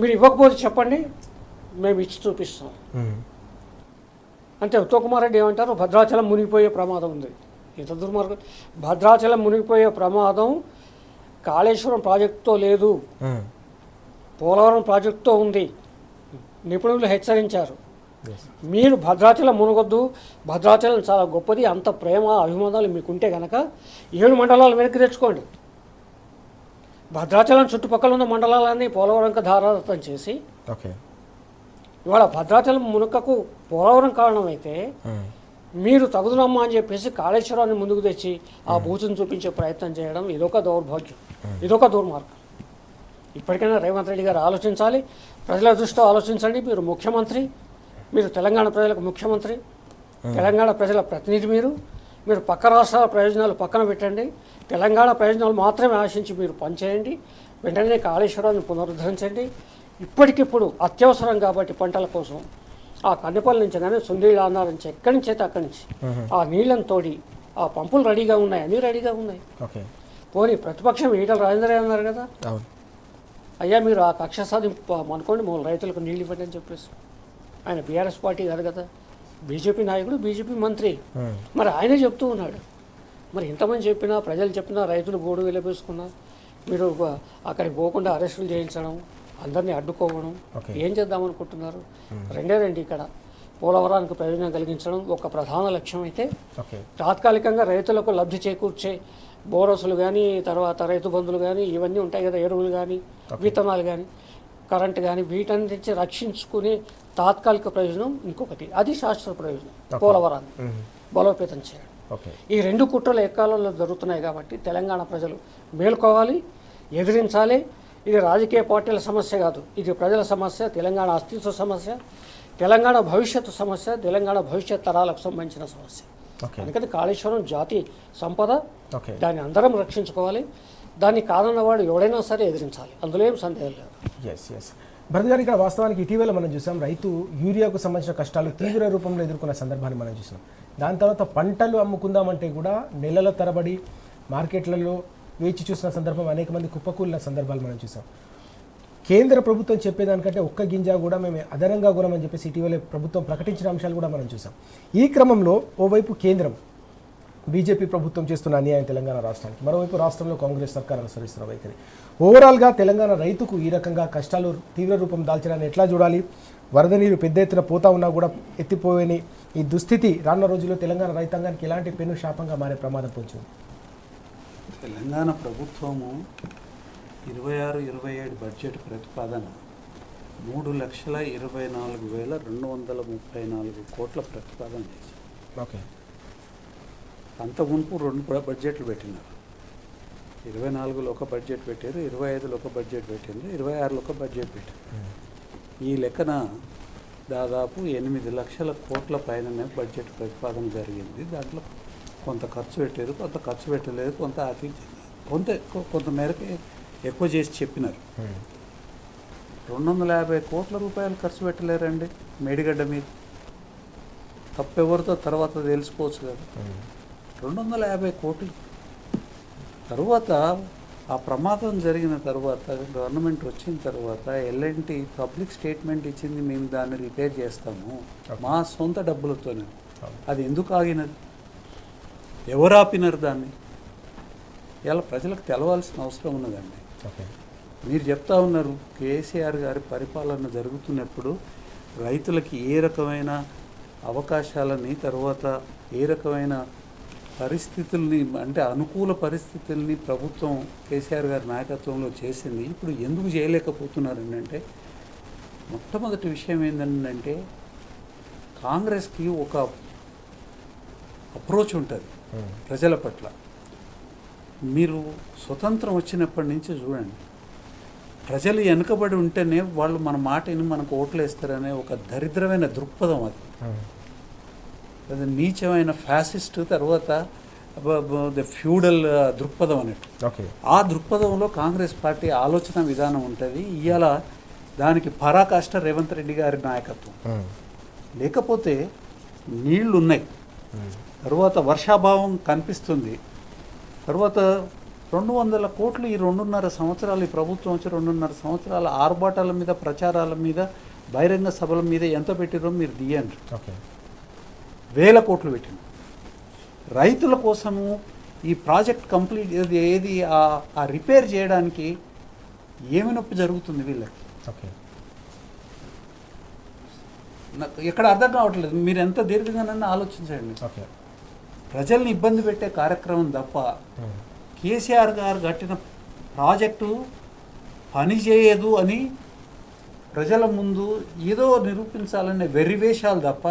మీరు ఇవ్వకపోతే చెప్పండి, మేము ఇచ్చి చూపిస్తాం. అంటే ఉత్తమ్ కుమార్ రెడ్డి ఏమంటారు, భద్రాచలం మునిగిపోయే ప్రమాదం ఉంది. ఇంత దుర్మార్గం! భద్రాచలం మునిగిపోయే ప్రమాదం కాళేశ్వరం ప్రాజెక్టుతో లేదు, పోలవరం ప్రాజెక్టుతో ఉంది. నిపుణులు హెచ్చరించారు. మీరు భద్రాచలం మునగొద్దు, భద్రాచలం చాలా గొప్పది, అంత ప్రేమ అభిమానాలు మీకుంటే కనుక 7 మండలాలు వెనక్కి తెచ్చుకోండి. భద్రాచలం చుట్టుపక్కల ఉన్న మండలాలన్నీ పోలవరంకి ధారాదత్తం చేసి, ఇవాళ భద్రాచలం మునకకు పోలవరం కారణమైతే మీరు తగుదునమ్మా అని చెప్పేసి కాళేశ్వరాన్ని ముందుకు తెచ్చి ఆ బూచును చూపించే ప్రయత్నం చేయడం ఇదొక దౌర్భాగ్యం, ఇదొక దుర్మార్గం. ఇప్పటికైనా రేవంత్ రెడ్డి గారు ఆలోచించాలి, ప్రజల దృష్టితో ఆలోచించండి. మీరు ముఖ్యమంత్రి, మీరు తెలంగాణ ప్రజలకు ముఖ్యమంత్రి, తెలంగాణ ప్రజల ప్రతినిధి, మీరు పక్క రాష్ట్రాల ప్రయోజనాలు పక్కన పెట్టండి, తెలంగాణ ప్రయోజనాలు మాత్రమే ఆశించి మీరు పనిచేయండి. వెంటనే కాళేశ్వరాన్ని పునరుద్ధరించండి. ఇప్పటికిప్పుడు అత్యవసరం కాబట్టి పంటల కోసం ఆ కన్నెపల్లి నుంచి కానీ సుందీళ్ళ అన్నార నుంచి ఎక్కడి నుంచి అయితే అక్కడి నుంచి ఆ నీళ్ళని తోడి ఆ పంపులు రెడీగా ఉన్నాయి, అన్నీ రెడీగా ఉన్నాయి. పోనీ ప్రతిపక్షం ఈటల రాజేంద్ర అన్నారు కదా, అయ్యా మీరు ఆ కక్ష సాధింపు అనుకోండి, మూల రైతులకు నీళ్ళు ఇవ్వండి అని చెప్పేసి. ఆయన బీఆర్ఎస్ పార్టీ కాదు కదా, బీజేపీ నాయకుడు, బీజేపీ మంత్రి, మరి ఆయనే చెప్తూ ఉన్నాడు. మరి ఇంతమంది చెప్పినా, ప్రజలు చెప్పినా, రైతులు గోడు వెళ్ళబేసుకున్నా, మీరు అక్కడికి పోకుండా అరెస్టులు చేయించడం, అందరినీ అడ్డుకోవడం, ఏం చేద్దామనుకుంటున్నారు? రెండే ఇక్కడ పోలవరానికి ప్రయోజనం కలిగించడం ఒక ప్రధాన లక్ష్యం అయితే, తాత్కాలికంగా రైతులకు లబ్ధి చేకూర్చే బోనస్లు కానీ, తర్వాత రైతు బంధులు కానీ, ఇవన్నీ ఉంటాయి కదా, ఎరువులు కానీ, విత్తనాలు కానీ, కరెంటు కానీ, వీటన్నిటి రక్షించుకునే తాత్కాలిక ప్రయోజనం ఇంకొకటి, అది శాశ్వత ప్రయోజనం, పోలవరాన్ని బలోపేతం చేయడం. ఈ 2 కుట్రలు ఎక్కాలలో జరుగుతున్నాయి కాబట్టి తెలంగాణ ప్రజలు మేల్కోవాలి, ఎదిరించాలి. ఇది రాజకీయ పార్టీల సమస్య కాదు, ఇది ప్రజల సమస్య, తెలంగాణ అస్తిత్వ సమస్య, తెలంగాణ భవిష్యత్తు సమస్య, తెలంగాణ భవిష్యత్ తరాలకు సంబంధించిన సమస్య. అందుకని కాళేశ్వరం జాతి సంపద, దాన్ని అందరం రక్షించుకోవాలి. దాన్ని కాదన్నవాడు ఎవడైనా సరే ఎదిరించాలి, అందులో ఏం సందేహం లేదు. భరత్ గారు, ఇక్కడ వాస్తవానికి ఇటీవల మనం చూసాం, రైతు యూరియాకు సంబంధించిన కష్టాలు తీవ్ర రూపంలో ఎదుర్కొన్న సందర్భాన్ని మనం చూసాం. దాని తర్వాత పంటలు అమ్ముకుందామంటే కూడా నెలల తరబడి మార్కెట్లలో వేచి చూసిన సందర్భం, అనేక మంది కుప్పకూలిన సందర్భాలు మనం చూసాం. కేంద్ర ప్రభుత్వం చెప్పేదానికంటే ఒక్క గింజ కూడా మేము అదనంగా కొనమని చెప్పేసి ఇటీవల ప్రభుత్వం ప్రకటించిన అంశాలు కూడా మనం చూసాం. ఈ క్రమంలో ఓవైపు కేంద్రం బీజేపీ ప్రభుత్వం చేస్తున్న అన్యాయం తెలంగాణ రాష్ట్రానికి, మరోవైపు రాష్ట్రంలో కాంగ్రెస్ సర్కార్ అనుసరిస్తున్న వైఖరి, ఓవరాల్గా తెలంగాణ రైతుకు ఈ రకంగా కష్టాలు తీవ్ర రూపం దాల్చడాన్ని ఎట్లా చూడాలి? వరద నీరు పెద్ద ఎత్తున పోతా ఉన్నా కూడా ఎత్తిపోయని ఈ దుస్థితి రానున్న రోజుల్లో తెలంగాణ రైతాంగానికి ఎలాంటి పెను శాపంగా మారే ప్రమాదం పొంచింది? తెలంగాణ ప్రభుత్వము 26-27 బడ్జెట్ ప్రతిపాదన 3,24,234 కోట్ల ప్రతిపాదన చేశారు. అంత మునుపు 2 బడ్జెట్లు పెట్టినారు. 24లో ఒక బడ్జెట్ పెట్టారు, 25లో ఒక బడ్జెట్ పెట్టారు, 26లో ఒక బడ్జెట్ పెట్టారు. ఈ లెక్కన దాదాపు 8 లక్షల కోట్ల పైననే బడ్జెట్ ప్రతిపాదన జరిగింది. దాంట్లో కొంత ఖర్చు పెట్టారు, కొంత ఖర్చు పెట్టలేదు, కొంత కొంత మేరకు ఎక్కువ చేసి చెప్పినారు. 250 కోట్ల రూపాయలు ఖర్చు పెట్టలేరండి మేడిగడ్డ మీద. తప్పెవరితో తర్వాత తెలుసుకోవచ్చు కదా. 250 కోట్లు. తరువాత ఆ ప్రమాదం జరిగిన తర్వాత గవర్నమెంట్ వచ్చిన తర్వాత ఎల్ఎన్టీ పబ్లిక్ స్టేట్మెంట్ ఇచ్చింది, మేము దాన్ని రిపేర్ చేస్తాము మా సొంత డబ్బులతోనే. అది ఎందుకు ఆగినది? ఎవరు ఆపినారు దాన్ని? ఇలా ప్రజలకు తెలవాల్సిన అవసరం ఉన్నదండి. మీరు చెప్తా ఉన్నారు కేసీఆర్ గారి పరిపాలన జరుగుతున్నప్పుడు రైతులకి ఏ రకమైన అవకాశాలని, తర్వాత ఏ రకమైన పరిస్థితుల్ని, అంటే అనుకూల పరిస్థితుల్ని ప్రభుత్వం కేసీఆర్ గారి నాయకత్వంలో చేసింది. ఇప్పుడు ఎందుకు చేయలేకపోతున్నారండి అంటే, మొట్టమొదటి విషయం ఏంటంటే కాంగ్రెస్కి ఒక అప్రోచ్ ఉంటుంది ప్రజల పట్ల. మీరు స్వతంత్రం వచ్చినప్పటి నుంచి చూడండి, ప్రజలు వెనుకబడి ఉంటేనే వాళ్ళు మన మాటని మనకు ఓట్లు వేస్తారనే ఒక దరిద్రమైన దృక్పథం అది. అది నీచమైన ఫ్యాసిస్ట్, తర్వాత ఫ్యూడల్ దృక్పథం అన్నట్టు. ఆ దృక్పథంలో కాంగ్రెస్ పార్టీ ఆలోచన విధానం ఉంటుంది. ఇవాళ దానికి పరాకాష్ట రేవంత్ రెడ్డి గారి నాయకత్వం. లేకపోతే నీళ్లు ఉన్నాయి, తర్వాత వర్షాభావం కనిపిస్తుంది, తర్వాత 200 కోట్లు ఈ 2.5 సంవత్సరాలు, ఈ ప్రభుత్వం వచ్చి 2.5 సంవత్సరాల ఆర్భాటాల మీద, ప్రచారాల మీద, బహిరంగ సభల మీద ఎంత పెట్టిరో మీరు దియండి. వేల కోట్లు పెట్టిన రైతుల కోసము ఈ ప్రాజెక్ట్ కంప్లీట్ ఏది ఆ రిపేర్ చేయడానికి ఏమి నొప్పి జరుగుతుంది వీళ్ళకి? నాకు ఎక్కడ అర్థం కావట్లేదు. మీరు ఎంత దీర్ఘంగానన్నా ఆలోచించండి. ప్రజల్ని ఇబ్బంది పెట్టే కార్యక్రమం తప్ప కేసీఆర్ గారు కట్టిన ప్రాజెక్టు పని చేయదు అని ప్రజల ముందు ఏదో నిరూపించాలనే వెర్రివేషాలు తప్ప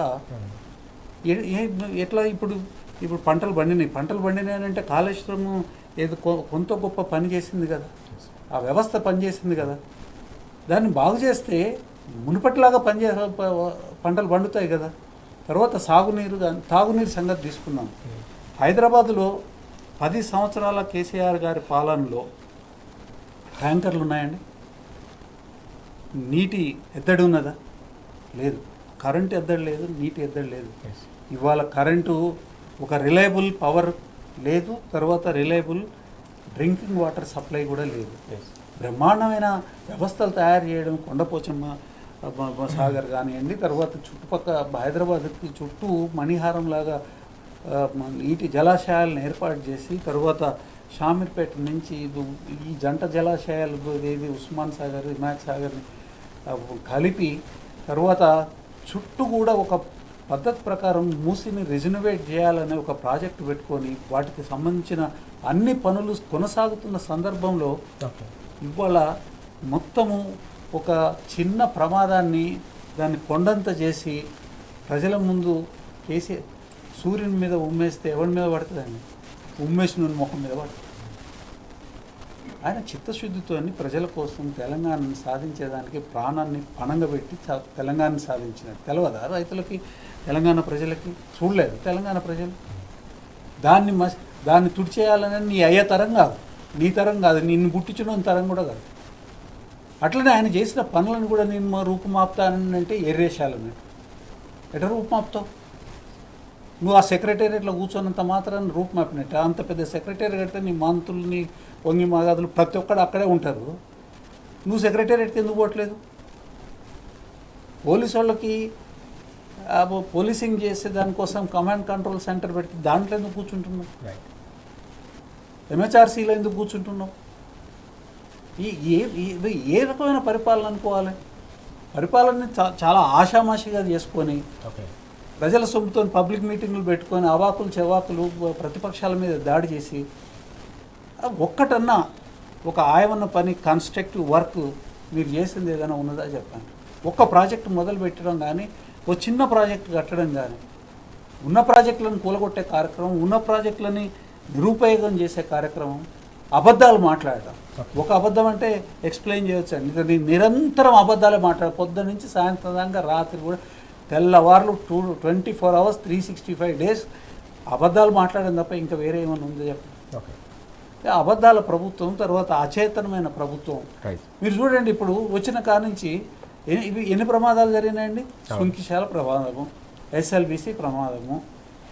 ఎట్లా ఇప్పుడు పంటలు పండినాయి అంటే కాళేశ్వరము ఏదో కొంత గొప్ప పని చేసింది కదా, ఆ వ్యవస్థ పనిచేసింది కదా. దాన్ని బాగు చేస్తే మునుపటిలాగా పంటలు పండుతాయి కదా. తర్వాత తాగునీరు సంగతి తీసుకున్నాం. హైదరాబాదులో 10 సంవత్సరాల కేసీఆర్ గారి పాలనలో ట్యాంకర్లు ఉన్నాయండి? నీటి ఎద్దడి ఉన్నదా? లేదు. కరెంటు ఎద్దడి లేదు, నీటి ఎద్దడి లేదు. ఇవాళ కరెంటు ఒక రిలయబుల్ పవర్ లేదు, తర్వాత రిలయబుల్ డ్రింకింగ్ వాటర్ సప్లై కూడా లేదు. బ్రహ్మాండమైన వ్యవస్థలు తయారు చేయడం, కొండపోచమ్మ సాగర్ కానివ్వండి, తర్వాత చుట్టుపక్కల హైదరాబాద్కి చుట్టూ మణిహారం లాగా నీటి జలాశయాలను ఏర్పాటు చేసి, తర్వాత షామీర్పేట నుంచి ఈ జంట జలాశయాలు ఏది ఉస్మాన్ సాగర్, హిమాయత్ సాగర్ని కలిపి, తర్వాత చుట్టూ కూడా ఒక పద్ధతి ప్రకారం మూసిని రిజనవేట్ చేయాలనే ఒక ప్రాజెక్టు పెట్టుకొని వాటికి సంబంధించిన అన్ని పనులు కొనసాగుతున్న సందర్భంలో ఇవాళ మొత్తము ఒక చిన్న ప్రమాదాన్ని దాన్ని కొండంత చేసి ప్రజల ముందు సూర్యుని మీద ఉమ్మేస్తే ఎవరి మీద పడుతుందండి? ఉమ్మేసిన ముఖం మీద పడుతుంది. ఆయన చిత్తశుద్ధితో ప్రజల కోసం తెలంగాణను సాధించేదానికి ప్రాణాన్ని పణంగా పెట్టి తెలంగాణను సాధించినట్టు తెలవదా రైతులకి, తెలంగాణ ప్రజలకి? చూడలేదు తెలంగాణ ప్రజలు. దాన్ని తుడిచేయాలని నీ అయ్యే తరం కాదు, నీ తరం కాదు, నిన్ను పుట్టించడం తరం కూడా కాదు. అట్లనే ఆయన చేసిన పనులను కూడా నేను మా రూపుమాపుతానంటే ఎర్రేశాలన్నట్టు. ఎట్లా రూపుమాపుతావు? నువ్వు ఆ సెక్రటేరియట్లో కూర్చొన్నంత మాత్రాన్ని రూపుమాపినట్టు. అంత పెద్ద సెక్రటేరియట్ కడితే నీ మంత్రులు, నీ వంగి మగాదులు ప్రతి ఒక్కడు అక్కడే ఉంటారు. నువ్వు సెక్రటేరియట్కి ఎందుకు పోవట్లేదు? పోలీసు వాళ్ళకి పోలీసింగ్ చేసే దానికోసం కమాండ్ కంట్రోల్ సెంటర్ పెడితే దాంట్లో ఎందుకు కూర్చుంటున్నావు? ఎంహెచ్ఆర్సీలో ఎందుకు కూర్చుంటున్నావు? ఏ రకమైన పరిపాలన అనుకోవాలి? పరిపాలనని చాలా ఆషామాషిగా చేసుకొని ప్రజల సొమ్ముతో పబ్లిక్ మీటింగులు పెట్టుకొని అవాకులు చెవాకులు ప్రతిపక్షాల మీద దాడి చేసి ఒక్కటన్నా ఒక ఆయమన్న పని, కన్స్ట్రక్టివ్ వర్క్ మీరు చేసింది ఏదైనా ఉన్నదా చెప్పండి. ఒక్క ప్రాజెక్టు మొదలు పెట్టడం కానీ, ఓ చిన్న ప్రాజెక్టు కట్టడం కానీ, ఉన్న ప్రాజెక్టులను కూలగొట్టే కార్యక్రమం, ఉన్న ప్రాజెక్టులని నిరుపయోగం చేసే కార్యక్రమం, అబద్ధాలు మాట్లాడటం. ఒక అబద్ధం అంటే ఎక్స్ప్లెయిన్ చేయొచ్చు అండి. ఇది నిరంతరం అబద్ధాలే మాట్లాడ, పొద్దున్న నుంచి సాయంత్రం దాకా రాత్రి కూడా తెల్లవార్లు 24 hours 365 days అబద్ధాలు మాట్లాడడం తప్ప ఇంకా వేరే ఏమైనా ఉందో చెప్పండి. అబద్ధాల ప్రభుత్వం, తర్వాత అచేతనమైన ప్రభుత్వం. రైట్. మీరు చూడండి, ఇప్పుడు వచ్చిన కాడ నుంచి ఇవి ఎన్ని ప్రమాదాలు జరిగినాయండి? సుంకిశాల ప్రమాదము, ఎస్ఎల్బిసి ప్రమాదము,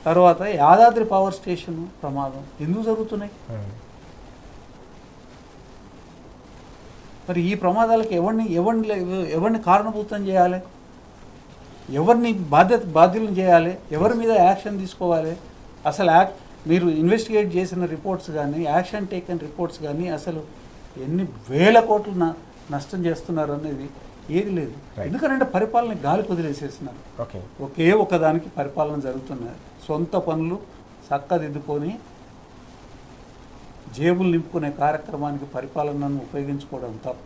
తర్వాత యాదాద్రి పవర్ స్టేషన్ ప్రమాదం. ఎందుకు జరుగుతున్నాయి? మరి ఈ ప్రమాదాలకు ఎవరిని కారణభూతం చేయాలి? ఎవరిని బాధ్యులను చేయాలి? ఎవరి మీద యాక్షన్ తీసుకోవాలి? అసలు మీరు ఇన్వెస్టిగేట్ చేసిన రిపోర్ట్స్ కానీ, యాక్షన్ టేకన్ రిపోర్ట్స్ కానీ, అసలు ఎన్ని వేల కోట్లు నష్టం చేస్తున్నారు అనేది ఏది లేదు. ఎందుకంటే పరిపాలన గాలి కుదిలేసేస్తున్నారు. ఒకే ఒకదానికి పరిపాలన జరుగుతున్నది. సొంత పనులు చక్కదిద్దుకొని జేబులు నింపుకునే కార్యక్రమానికి పరిపాలనను ఉపయోగించుకోవడం తప్ప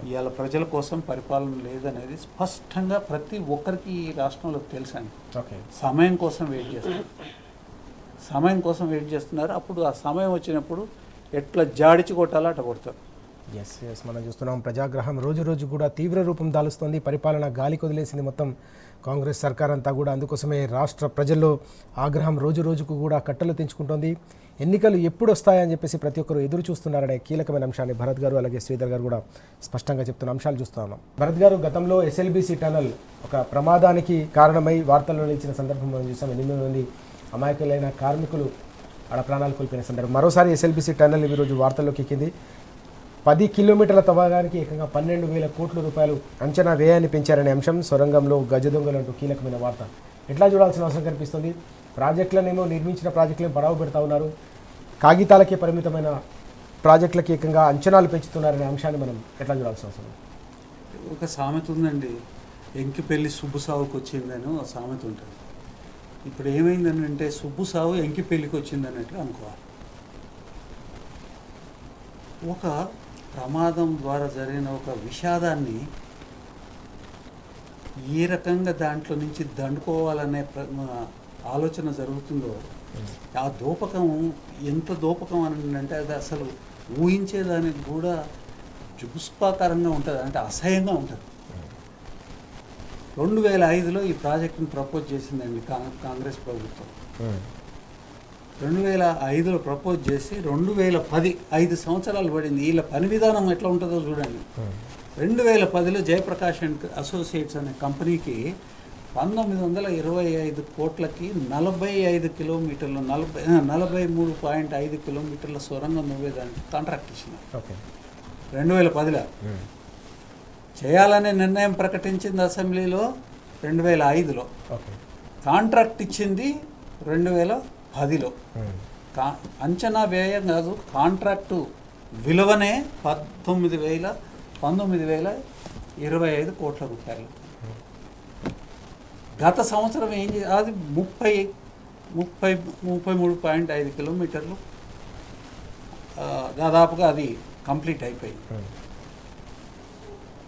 ఇవాళ ప్రజల కోసం పరిపాలన లేదనేది స్పష్టంగా ప్రతి ఒక్కరికి ఈ రాష్ట్రంలో తెలుసండి. సమయం కోసం వెయిట్ చేస్తున్నారు. అప్పుడు ఆ సమయం వచ్చినప్పుడు ఎట్లా జాడిచి కొట్టాలో అట్లా కొడతారు. ఎస్ మనం చూస్తున్నాం, ప్రజాగ్రహం రోజు రోజు కూడా తీవ్ర రూపం దాలుస్తుంది. పరిపాలన గాలి కొదిలేసింది మొత్తం కాంగ్రెస్ సర్కార్ అంతా కూడా. అందుకోసమే రాష్ట్ర ప్రజల్లో ఆగ్రహం రోజు రోజుకు కూడా కట్టలు తెంచుకుంటోంది. ఎన్నికలు ఎప్పుడు వస్తాయని చెప్పేసి ప్రతి ఒక్కరు ఎదురు చూస్తున్నారనే కీలకమైన అంశాన్ని భరత్ గారు అలాగే శ్రీధర్ గారు కూడా స్పష్టంగా చెప్తున్న అంశాలు చూస్తూ ఉన్నాం. భరత్ గారు, గతంలో ఎస్ఎల్బిసి టనల్ ఒక ప్రమాదానికి కారణమై వార్తల్లో నిలిచిన సందర్భం మనం చూసాం. 8 మంది అమాయకులైన కార్మికులు ఆడ ప్రాణాలు కోల్పోయిన సందర్భం. మరోసారి ఎస్ఎల్బిసి టనల్ ఈరోజు వార్తల్లోకి ఎక్కింది. 10 కిలోమీటర్ల తవ్వడానికి ఏకంగా 12,000 కోట్ల రూపాయలు అంచనా వ్యయాన్ని పెంచారనే అంశం, సొరంగంలో గజ దొంగలు అంటూ కీలకమైన వార్త. ఎట్లా చూడాల్సిన అవసరం కనిపిస్తుంది? ప్రాజెక్టులనేమో నిర్మించిన ప్రాజెక్టులను పడవ పెడతా ఉన్నారు, కాగితాలకే పరిమితమైన ప్రాజెక్టులకి ఏకంగా అంచనాలు పెంచుతున్నారనే అంశాన్ని మనం ఎట్లా చూడాల్సిన అవసరం? ఒక సామెత ఉందండి, ఎంకి పెళ్ళి సుబ్బు సావుకి వచ్చిందని ఒక సామెత ఉంటుంది. ఇప్పుడు ఏమైందని అంటే సుబ్బు సావు ఎంకి పెళ్ళికి వచ్చిందన్నట్లు అనుకోవాలి. ఒక ప్రమాదం ద్వారా జరిగిన ఒక విషాదాన్ని ఏ రకంగా దాంట్లో నుంచి దండుకోవాలనే ఆలోచన జరుగుతుందో, ఆ దోపకం ఎంత దోపకం అని అంటే అది అసలు ఊహించేదానికి కూడా జుగుస్పాకరంగా ఉంటుంది, అంటే అసహ్యంగా ఉంటుంది. 2005లో ఈ ప్రాజెక్టును ప్రపోజ్ చేసిందండి కాంగ్రెస్ ప్రభుత్వం. 2005లో ప్రపోజ్ చేసి 2010 5 సంవత్సరాలు పడింది. వీళ్ళ పని విధానం ఎట్లా ఉంటుందో చూడండి. 2010లో జయప్రకాష్ అండ్ అసోసియేట్స్ అనే కంపెనీకి 1925 కోట్లకి 45 కిలోమీటర్లు 43.5 కిలోమీటర్ల సొరంగం నువ్వేదానికి కాంట్రాక్ట్ ఇచ్చినారు 2010లో. చేయాలనే నిర్ణయం ప్రకటించింది అసెంబ్లీలో 2005లో. కాంట్రాక్ట్ ఇచ్చింది 2010లో. అంచనా వ్యయం కాదు, కాంట్రాక్టు విలువనే 19,025 కోట్ల రూపాయలు. గత సంవత్సరం ఏం అది 33.5 కిలోమీటర్లు దాదాపుగా అది కంప్లీట్ అయిపోయింది.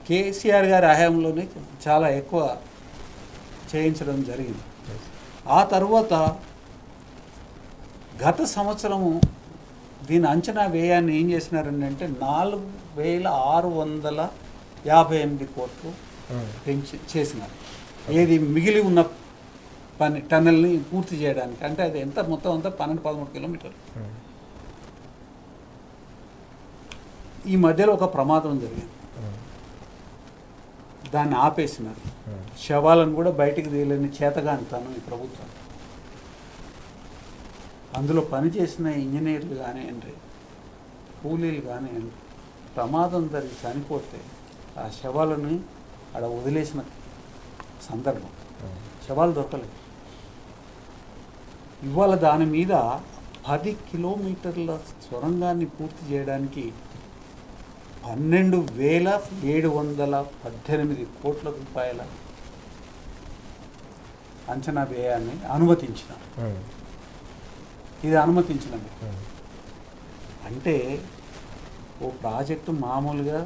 కేసీఆర్ గారి హయాంలోనే చాలా ఎక్కువ చేయించడం జరిగింది. ఆ తర్వాత గత సంవత్సరము దీని అంచనా వ్యయాన్ని ఏం చేసినారండి అంటే 4,658 కోట్లు పెంచి చేసినారు. ఏది మిగిలి ఉన్న పని టన్నెల్ని పూర్తి చేయడానికి. అంటే అది ఎంత మొత్తం అంతా 12-13 కిలోమీటర్లు. ఈ మధ్యలో ఒక ప్రమాదం జరిగింది, దాన్ని ఆపేసినారు. శవాలను కూడా బయటికి తీయలేని చేతగానితనం ఈ ప్రభుత్వం. అందులో పనిచేసిన ఇంజనీర్లు కానివ్వండి, కూలీలు కానివ్వండి, ప్రమాదం జరిగి చనిపోతే ఆ శవాలను అక్కడ వదిలేసిన సందర్భం, శవాలు దొరకలేదు. ఇవాళ దాని మీద 10 కిలోమీటర్ల సొరంగాన్ని పూర్తి చేయడానికి 12,718 కోట్ల రూపాయల అంచనా వ్యయాన్ని అనుమతించినారు. ఇది అనుమతించినది అంటే ఓ ప్రాజెక్టు మామూలుగా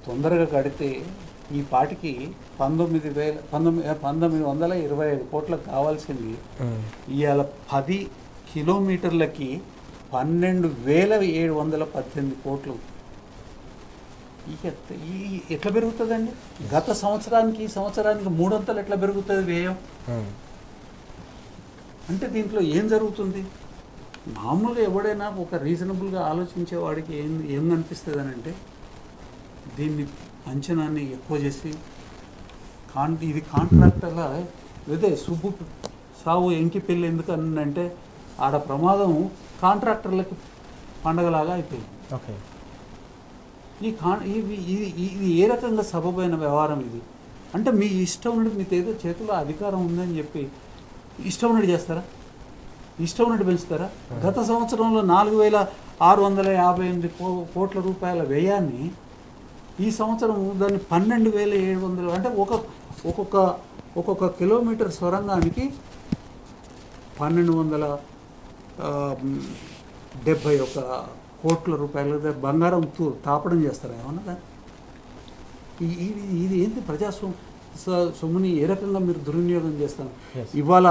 తొందరగా కడితే ఈ పాటికి 1925 కోట్లకు కావాల్సింది ఇవాళ 10 కిలోమీటర్లకి 12,718 కోట్లు. ఎట్లా పెరుగుతుందండి? గత సంవత్సరానికి ఈ సంవత్సరానికి 3 అంతలు ఎట్లా పెరుగుతుంది వ్యయం? అంటే దీంట్లో ఏం జరుగుతుంది? మామూలుగా ఎవడైనా ఒక రీజనబుల్గా ఆలోచించే వాడికి ఏం కనిపిస్తుంది అని అంటే దీన్ని అంచనాన్ని ఎక్కువ చేసి ఇది కాంట్రాక్టర్లా అదే సుబ్బు సావు ఎంకి పెళ్ళి ఎందుకు అంటే ఆడ ప్రమాదం కాంట్రాక్టర్లకి పండగలాగా అయిపోయింది. ఓకే, ఇది ఏ రకంగా సబబైన వ్యవహారం ఇది అంటే మీ ఇష్టం ఉన్నట్టు మీ చేతిలో అధికారం ఉందని చెప్పి ఇష్టం ఉన్నట్టు చేస్తారా, ఇష్టం ఉన్నట్టు పెంచుతారా? గత సంవత్సరంలో 4,658 కోట్ల రూపాయల వ్యయాన్ని ఈ సంవత్సరం దాన్ని 12,700 అంటే ఒక్కొక్క కిలోమీటర్ సొరంగానికి 1,271 కోట్ల రూపాయల బంగారం తాపడం చేస్తారా ఏమన్నా? ఇది ఏంటి సొమ్ముని ఏ రకంగా మీరు దుర్వినియోగం చేస్తారు? ఇవాళ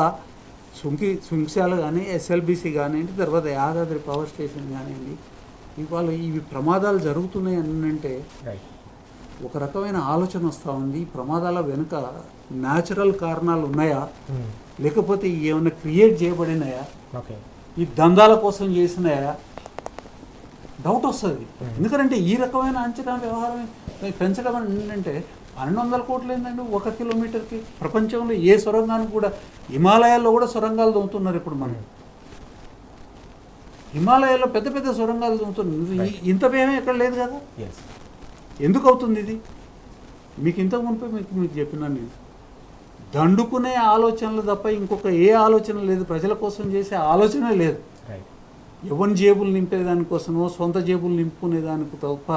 సుంక్శాల కానీ ఎస్ఎల్బిసి కానివ్వండి, తర్వాత యాదాద్రి పవర్ స్టేషన్ కానివ్వండి, ఇవాళ ఇవి ప్రమాదాలు జరుగుతున్నాయి అని అంటే ఒక రకమైన ఆలోచన వస్తూ ఉంది. ఈ ప్రమాదాల వెనుక న్యాచురల్ కారణాలు ఉన్నాయా, లేకపోతే ఏమైనా క్రియేట్ చేయబడినాయా, ఈ దందాల కోసం చేసినాయా? డౌట్ వస్తుంది. ఎందుకంటే ఈ రకమైన అంచనా వ్యవహారం పెంచడం ఏంటంటే 1,200 కోట్లు ఏంటంటే 1 కిలోమీటర్కి. ప్రపంచంలో ఏ సొరంగానికి కూడా, హిమాలయాల్లో కూడా సొరంగాలు తవ్వుతున్నారు ఇప్పుడు. మనం హిమాలయాల్లో పెద్ద పెద్ద సొరంగాలు తవ్వుతున్నారు. ఇంత భయమే ఎక్కడ లేదు కదా. ఎందుకు అవుతుంది ఇది? మీకు ఇంతకు మునిపే మీకు చెప్పినాను నేను. దండుకునే ఆలోచనలు తప్ప ఇంకొక ఏ ఆలోచన లేదు. ప్రజల కోసం చేసే ఆలోచనే లేదు. ఎవరి జేబులు నింపేదానికోసమో, సొంత జేబులు నింపుకునేదానికి తప్ప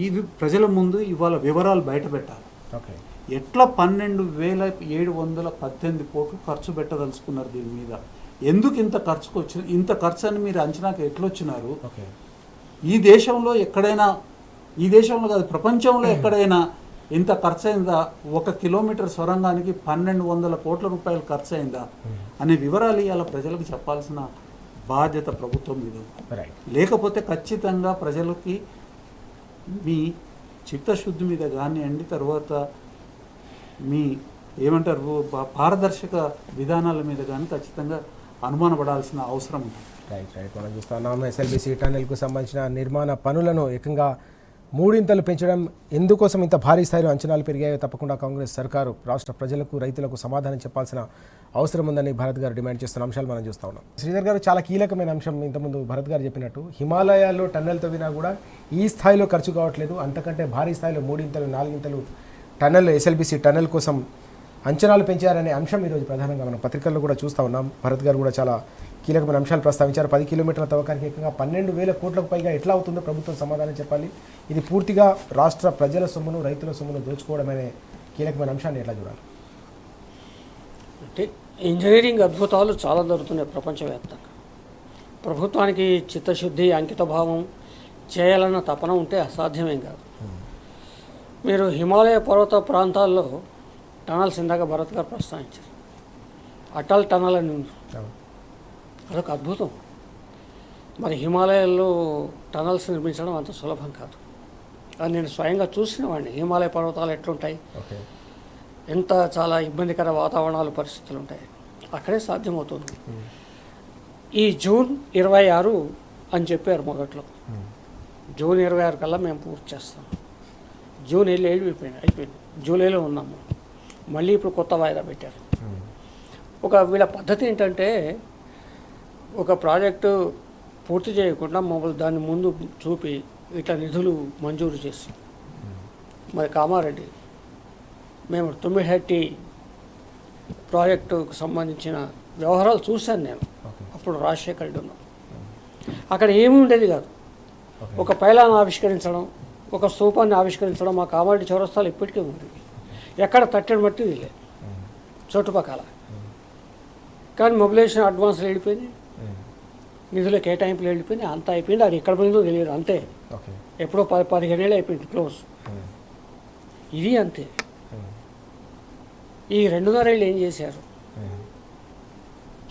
ఇది ప్రజల ముందు ఇవాళ వివరాలు బయట పెట్టాలి. ఎట్లా 12,718 కోట్లు ఖర్చు పెట్టదలుచుకున్నారు దీని మీద? ఎందుకు ఇంత ఖర్చు అని మీరు అంచనాకి ఎట్లొచ్చినారు? ఈ దేశంలో ఎక్కడైనా, ఈ దేశంలో కాదు ప్రపంచంలో ఎక్కడైనా ఇంత ఖర్చు అయిందా? 1 కిలోమీటర్ సొరంగానికి 1,200 కోట్ల రూపాయలు ఖర్చు అయిందా అనే వివరాలు ఇవాళ ప్రజలకు చెప్పాల్సిన బాధ్యత ప్రభుత్వం మీద. లేకపోతే ఖచ్చితంగా ప్రజలకి మీ చిత్తశుద్ధి మీద కానివ్వండి, తర్వాత మీ ఏమంటారు పారదర్శక విధానాల మీద కానీ ఖచ్చితంగా అనుమానపడాల్సిన అవసరం ఉంది. రైట్ మనం చూస్తున్నాం ఎస్ఎల్బిసి టన్నెల్కు సంబంధించిన నిర్మాణ పనులను ఏకంగా 3 పెంచడం ఎందుకోసం ఇంత భారీ స్థాయిలో అంచనాలు పెరిగాయో తప్పకుండా కాంగ్రెస్ సర్కారు రాష్ట్ర ప్రజలకు, రైతులకు సమాధానం చెప్పాల్సిన అవసరం ఉందని భరత్ గారు డిమాండ్ చేస్తున్న అంశాలు మనం చూస్తూ ఉన్నాం. శ్రీధర్ గారు, చాలా కీలకమైన అంశం ఇంతకుముందు భరత్ గారు చెప్పినట్టు, హిమాలయాల్లో టన్నెల్ తవ్వినా కూడా ఈ స్థాయిలో ఖర్చు కావట్లేదు. అంతకంటే భారీ స్థాయిలో 3, 4 టన్నెల్ ఎస్ఎల్బిసి టన్నెల్ కోసం అంచనాలు పెంచారనే అంశం ఈరోజు ప్రధానంగా మనం పత్రికల్లో కూడా చూస్తూ ఉన్నాం. భరత్ గారు కూడా చాలా కీలకమైన అంశాలు ప్రస్తావించారు. 10 కిలోమీటర్ల తవ్వకానికి ఏకంగా 12,000 కోట్లకు పైగా ఎట్లా అవుతుందో ప్రభుత్వం సమాధానం చెప్పాలి. ఇది పూర్తిగా రాష్ట్ర ప్రజల సొమ్మును, రైతుల సొమ్మును దోచుకోవడమనే కీలకమైన అంశాన్ని ఎట్లా చూడాలి? అంటే ఇంజనీరింగ్ అద్భుతాలు చాలా జరుగుతున్నాయి ప్రపంచవ్యాప్తంగా. ప్రభుత్వానికి చిత్తశుద్ధి, అంకితభావం, చేయాలన్న తపన ఉంటే అసాధ్యమేం కాదు. మీరు హిమాలయ పర్వత ప్రాంతాల్లో టనల్స్ ఇందాక భరత్ గారు ప్రస్తావించారు. అటల్ టనల్ అని ఉంది, అదొక అద్భుతం. మరి హిమాలయాల్లో టనల్స్ నిర్మించడం అంత సులభం కాదు. అది నేను స్వయంగా చూసిన వాడిని. హిమాలయ పర్వతాలు ఎట్లుంటాయి, ఎంత చాలా ఇబ్బందికర వాతావరణాలు, పరిస్థితులు ఉంటాయి. అక్కడే సాధ్యమవుతుంది. ఈ జూన్ 26 అని చెప్పారు మొదట్లో. జూన్ 26 కల్లా మేము పూర్తి చేస్తాం. జూన్ అయిపోయింది. జూలైలో ఉన్నాము. మళ్ళీ ఇప్పుడు కొత్త వాయిదా పెట్టారు. వీళ్ళ పద్ధతి ఏంటంటే, ఒక ప్రాజెక్టు పూర్తి చేయకుండా మమ్మల్ని దాన్ని ముందు చూపి ఇట్లా నిధులు మంజూరు చేసి, మరి కామారెడ్డి మేము తుమ్మిడిహట్టి ప్రాజెక్టుకు సంబంధించిన వ్యవహారాలు చూశాను నేను. అప్పుడు రాజశేఖర్ రెడ్డి ఉన్నాం. అక్కడ ఏమీ ఉండేది కాదు. ఒక పైలాన్ని ఆవిష్కరించడం, ఒక స్తూపాన్ని ఆవిష్కరించడం. మా కామారెడ్డి చౌరస్తాలు ఇప్పటికీ ఉంది. ఎక్కడ తట్టడి మట్టి వీళ్ళే చుట్టుపక్కల. కానీ మొబిలైజేషన్ అడ్వాన్స్లు వెళ్ళిపోయింది, నిధుల కేటాయింపులు వెళ్ళిపోయింది, అంతా అయిపోయింది. అది ఎక్కడ పోయిందో తెలియదు. అంతే, ఎప్పుడో 15 ఏళ్ళు అయిపోయింది క్లోజ్. ఇది అంతే. ఈ 2.5 ఏళ్ళు ఏం చేశారు?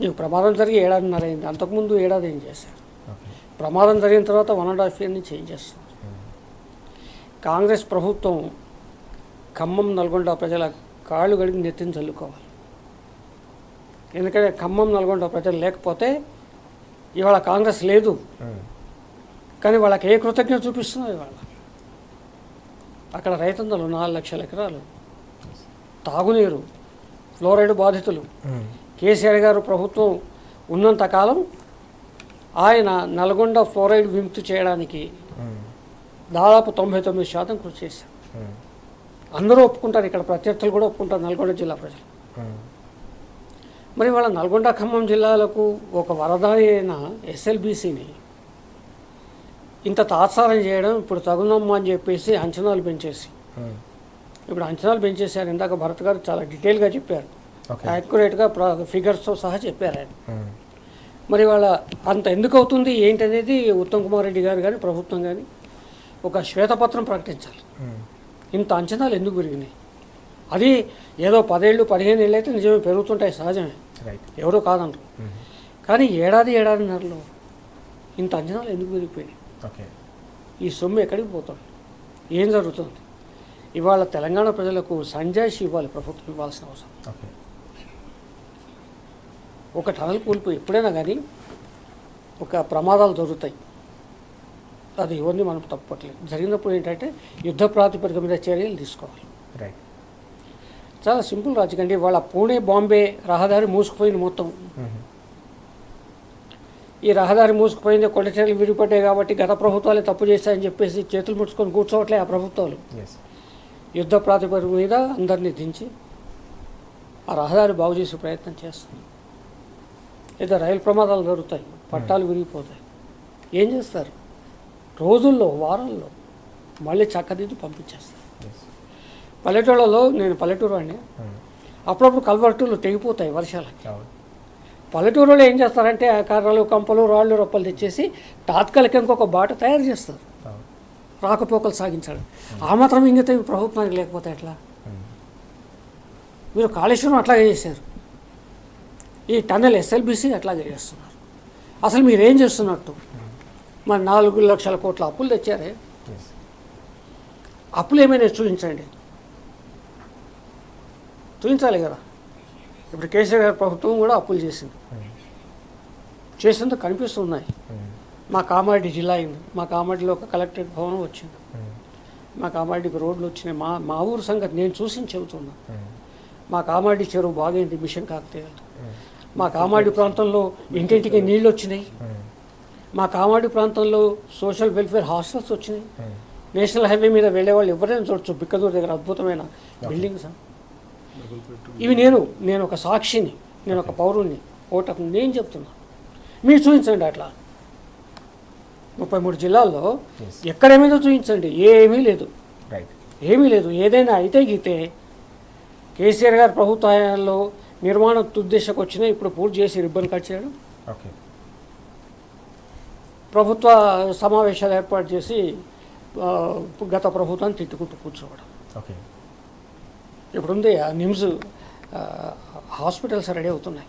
నీకు ప్రమాదం జరిగి 1.5 అయింది. అంతకుముందు 1 ఏడాది ఏం చేశారు? ప్రమాదం జరిగిన తర్వాత 1.5 ఇయర్ నుంచి ఏం చేస్తారు? కాంగ్రెస్ ప్రభుత్వం ఖమ్మం, నల్గొండ ప్రజల కాళ్ళు గడిగి నెత్తిని చల్లుకోవాలి. ఎందుకంటే ఖమ్మం, నల్గొండ ప్రజలు లేకపోతే ఇవాళ కాంగ్రెస్ లేదు, కానీ వాళ్ళకి ఏ కృతజ్ఞత చూపిస్తున్నావు ఇవాళ? అక్కడ రైతన్నలు 4 లక్షల ఎకరాలు తాగునీరు, ఫ్లోరైడ్ బాధితులు. కేసీఆర్ గారు ప్రభుత్వం ఉన్నంతకాలం ఆయన నల్గొండ ఫ్లోరైడ్ విముక్తి చేయడానికి దాదాపు 99% కృషి చేశారు. అందరూ ఒప్పుకుంటారు, ఇక్కడ ప్రత్యర్థులు కూడా ఒప్పుకుంటారు, నల్గొండ జిల్లా ప్రజలు. మరి వాళ్ళ నల్గొండ ఖమ్మం జిల్లాలకు ఒక వరదాయి అయిన ఎస్ఎల్బీసీని ఇంత తాత్సారం చేయడం ఇప్పుడు తగునమ్మా అని చెప్పేసి అంచనాలు పెంచేసి, ఇప్పుడు అంచనాలు పెంచేసారు. ఇందాక భరత్ గారు చాలా డీటెయిల్గా చెప్పారు, యాక్యురేట్గా ఫిగర్స్తో సహా చెప్పారు ఆయన. మరి వాళ్ళ అంత ఎందుకు అవుతుంది ఏంటనేది ఉత్తమ్ కుమార్ రెడ్డి గారు కానీ ప్రభుత్వం కానీ ఒక శ్వేతపత్రం ప్రకటించాలి. ఇంత అంచనాలు ఎందుకు పెరిగినాయి? అది ఏదో 10 ఏళ్ళు 15 ఏళ్ళు అయితే నిజమే పెరుగుతుంటాయి, సహజమే, ఎవరో కాదంటారు. కానీ ఏడాదిన్నరలో ఇంత అంచనాలు ఎందుకు పెరిగిపోయినాయి? ఈ సొమ్ము ఎక్కడికి పోతుంది? ఏం జరుగుతుంది? ఇవాళ తెలంగాణ ప్రజలకు సంజాయిషి ఇవ్వాలి ప్రభుత్వం, ఇవ్వాల్సిన అవసరం. ఒక టనల్ కూలిపోయి ఎప్పుడైనా కానీ ఒక ప్రమాదాలు జరుగుతాయి, అది ఎవరిని మనం తప్పట్లేదు. జరిగినప్పుడు ఏంటంటే యుద్ధ ప్రాతిపదిక మీద చర్యలు తీసుకోవాలి. చాలా సింపుల్ రాజకీయం. వాళ్ళ పూణే బాంబే రహదారి మూసుకుపోయింది మొత్తం. ఈ రహదారి మూసుకుపోయింది, కొండచర్యలు విడిపడ్డాయి కాబట్టి గత ప్రభుత్వాలే తప్పు చేశాయని చెప్పేసి చేతులు ముడుచుకొని కూర్చోవట్లే ఆ ప్రభుత్వాలు. యుద్ధ ప్రాతిపదిక మీద అందరినీ దించి ఆ రహదారి బాగు చేసే ప్రయత్నం చేస్తాయి. లేదా రైలు ప్రమాదాలు జరుగుతాయి, పట్టాలు విరిగిపోతాయి. ఏం చేస్తారు? రోజుల్లో వారాల్లో మళ్ళీ చక్కదిద్ది పంపించేస్తారు. పల్లెటూళ్ళలో, నేను పల్లెటూరు అండి, అప్పుడప్పుడు కల్వర్టులు తెగిపోతాయి వర్షాలకి. పల్లెటూరులో ఏం చేస్తారంటే ఆ కర్రలు కంపలు రాళ్ళు రొప్పలు తెచ్చేసి తాత్కాలికంగా ఇంకొక బాట తయారు చేస్తారు రాకపోకలు సాగించాలి. ఆ మాత్రం ఇంగితే ప్రభుత్వానికి లేకపోతే ఎట్లా? మీరు కాళేశ్వరం అట్లాగే చేశారు, ఈ టన్నెల్ ఎస్ఎల్బీసీ అట్లాగే చేస్తున్నారు. అసలు మీరేం చేస్తున్నట్టు? మరి 4 లక్షల కోట్ల అప్పులు తెచ్చారే, అప్పులు ఏమైనా చూపించండి, చూపించాలి కదా. ఇప్పుడు కేసీఆర్ గారి ప్రభుత్వం కూడా అప్పులు చేసింది కనిపిస్తున్నాయి. మా కామారెడ్డి జిల్లా అయింది, మా కామారెడ్డిలో ఒక కలెక్టరేట్ భవనం వచ్చింది, మా కామారెడ్డికి రోడ్లు వచ్చినాయి. మా ఊరు సంగతి నేను చూసి చెబుతున్నా. మా కామారెడ్డి చెరువు బాగైంది మిషన్ కాకతీయలతో. మా కామారెడ్డి ప్రాంతంలో ఇంటింటికి నీళ్ళు వచ్చినాయి. మా కామారెడ్డి ప్రాంతంలో సోషల్ వెల్ఫేర్ హాస్టల్స్ వచ్చినాయి. నేషనల్ హైవే మీద వెళ్ళే వాళ్ళు ఎవరైనా చూడొచ్చు, బిక్కదూరు దగ్గర అద్భుతమైన బిల్డింగ్స్. ఇవి నేను ఒక సాక్షిని, నేను ఒక పౌరుణ్ణి, ఓటకు నేను చెప్తున్నా. మీరు చూపించండి అట్లా 33 జిల్లాల్లో ఎక్కడేమైనా చూపించండి. ఏమీ లేదు, ఏమీ లేదు. ఏదైనా అయితే గీతే కేసీఆర్ గారి ప్రభుత్వంలో నిర్మాణ తుద్దేశకు వచ్చినా ఇప్పుడు పూర్తి చేసి రిబ్బన్ కట్ చేయడం, ప్రభుత్వ సమావేశాలు ఏర్పాటు చేసి గత ప్రభుత్వాన్ని తిట్టుకుంటూ కూర్చోవడం. ఇప్పుడుంది నిమ్స్ హాస్పిటల్స్ రెడీ అవుతున్నాయి.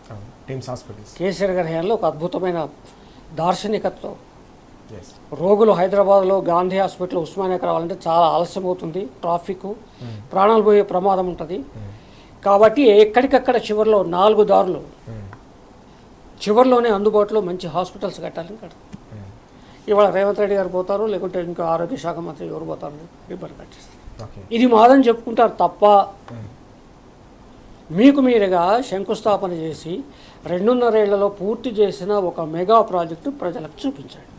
కేసీఆర్ గారి హయాంలో ఒక అద్భుతమైన దార్శనికత్వం. రోగులు హైదరాబాద్లో గాంధీ హాస్పిటల్ ఉస్మానియాకి రావాలంటే చాలా ఆలస్యం అవుతుంది, ట్రాఫిక్, ప్రాణాలు పోయే ప్రమాదం ఉంటుంది. కాబట్టి ఎక్కడికక్కడ చివరిలో 4 దారులు చివరిలోనే అందుబాటులో మంచి హాస్పిటల్స్ కట్టాలని కడతారు. ఇవాళ రేవంత్ రెడ్డి గారు పోతారు, లేకుంటే ఇంకా ఆరోగ్య శాఖ మంత్రి ఎవరు పోతారు, రిబ్బన్ కట్ చేస్తారు. ఇది మాదని చెప్పుకుంటారు తప్ప మీకు మీరుగా శంకుస్థాపన చేసి 2.5 ఏళ్లలో పూర్తి చేసిన ఒక మెగా ప్రాజెక్టు ప్రజలకు చూపించండి.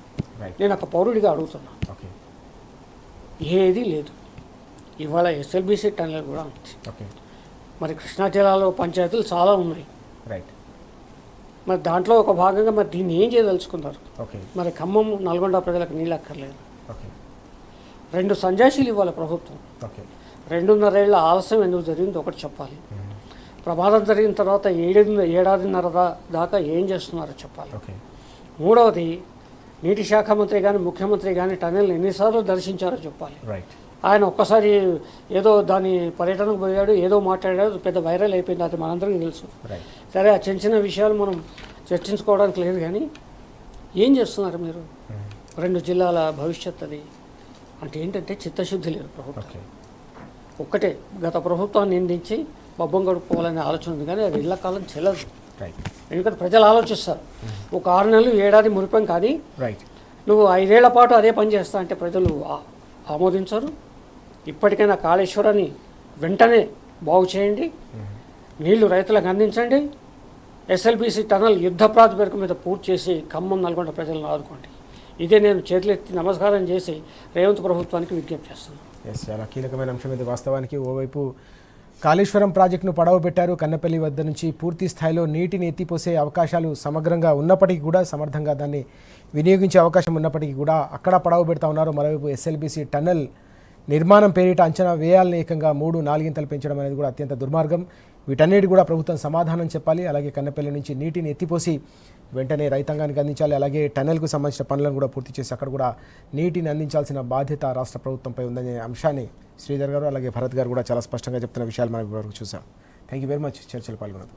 నేను ఒక పౌరుడిగా అడుగుతున్నా. ఏది లేదు. ఇవాళ ఎస్ఎల్బీసీ టన్నెల్ కూడా ఉంది. మరి కృష్ణా జిల్లాలో పంచాయతీలు చాలా ఉన్నాయి. మరి దాంట్లో ఒక భాగంగా మరి దీన్ని ఏం చేయదలుచుకున్నారు? మరి ఖమ్మం నల్గొండ ప్రజలకు నీళ్ళు అక్కర్లేదు. 2 సంజాయిషీలు ఇవ్వాలి ప్రభుత్వం. 2.5 ఏళ్ల ఆలస్యం ఎందుకు జరిగిందో ఒకటి చెప్పాలి. ప్రమాదం జరిగిన తర్వాత ఏడాదిన్నర దాకా ఏం చేస్తున్నారో చెప్పాలి. 3వది, నీటి శాఖ మంత్రి కానీ ముఖ్యమంత్రి కానీ టన్నెల్ని ఎన్నిసార్లు దర్శించారో చెప్పాలి. ఆయన ఒక్కసారి ఏదో దాని పర్యటనకు పోయాడు, ఏదో మాట్లాడాడు, పెద్ద వైరల్ అయిపోయింది, అది మనందరికీ తెలుసు. సరే, ఆ చిన్న విషయాలు మనం చర్చించుకోవడానికి లేదు. కానీ ఏం చేస్తున్నారు మీరు? 2 జిల్లాల భవిష్యత్ అది అంటే ఏంటంటే చిత్తశుద్ధి లేదు ప్రభుత్వం. ఒక్కటే, గత ప్రభుత్వాన్ని నిందించి బొబ్బం గడుపుకోవాలనే ఆలోచన ఉంది, కానీ అది ఇళ్ల కాలం చెల్లదు. రైట్ ఎందుకంటే ప్రజలు ఆలోచిస్తారు ఒక 6 నెలలు ఏడాది మురిపం కానీ రైట్ నువ్వు 5 ఏళ్ల పాటు అదే పని చేస్తా అంటే ప్రజలు ఆమోదించరు. ఇప్పటికైనా కాళేశ్వరాన్ని వెంటనే బాగు చేయండి, నీళ్లు రైతులకు అందించండి, ఎస్ఎల్బీసీ టనల్ యుద్ధ ప్రాతిపదిక మీద పూర్తి చేసి ఖమ్మం నల్గొండ ప్రజలను ఆదుకోండి. ఇదే నేను చేతులెత్తి నమస్కారం చేసి రేవంత్ ప్రభుత్వానికి విజ్ఞప్తి చేస్తున్నాను. ఎస్, చాలా కీలకమైన అంశం ఇది. వాస్తవానికి ఓవైపు కాళేశ్వరం ప్రాజెక్టును పడవ పెట్టారు, కన్నపల్లి వద్ద నుంచి పూర్తి స్థాయిలో నీటిని ఎత్తిపోసే అవకాశాలు సమగ్రంగా ఉన్నప్పటికీ కూడా, సమర్థంగా దాన్ని వినియోగించే అవకాశం ఉన్నప్పటికీ కూడా అక్కడ పడవ పెడతా ఉన్నారు. మరోవైపు ఎస్ఎల్బీసీ టన్నల్ నిర్మాణం పేరిట అంచనా వ్యయాలను ఏకంగా 3-4 పెంచడం అనేది కూడా అత్యంత దుర్మార్గం. వీటన్నిటి కూడా ప్రభుత్వం సమాధానం చెప్పాలి. అలాగే కన్నపల్లి నుంచి నీటిని ఎత్తిపోసి వెంటనే రైతాంగానికి అందించాలి. అలాగే టన్నెల్కు సంబంధించిన పనులను కూడా పూర్తి చేసి అక్కడ కూడా నీటిని అందించాల్సిన బాధ్యత రాష్ట్ర ప్రభుత్వంపై ఉందనే అంశాన్ని శ్రీధర్ గారు అలాగే భరత్ గారు కూడా చాలా స్పష్టంగా చెప్తున్న విషయాలు మనం ఇప్పటివరకు చూసాం. థ్యాంక్ యూ వెరీ మచ్ చర్చలు పాల్గొన్నారు.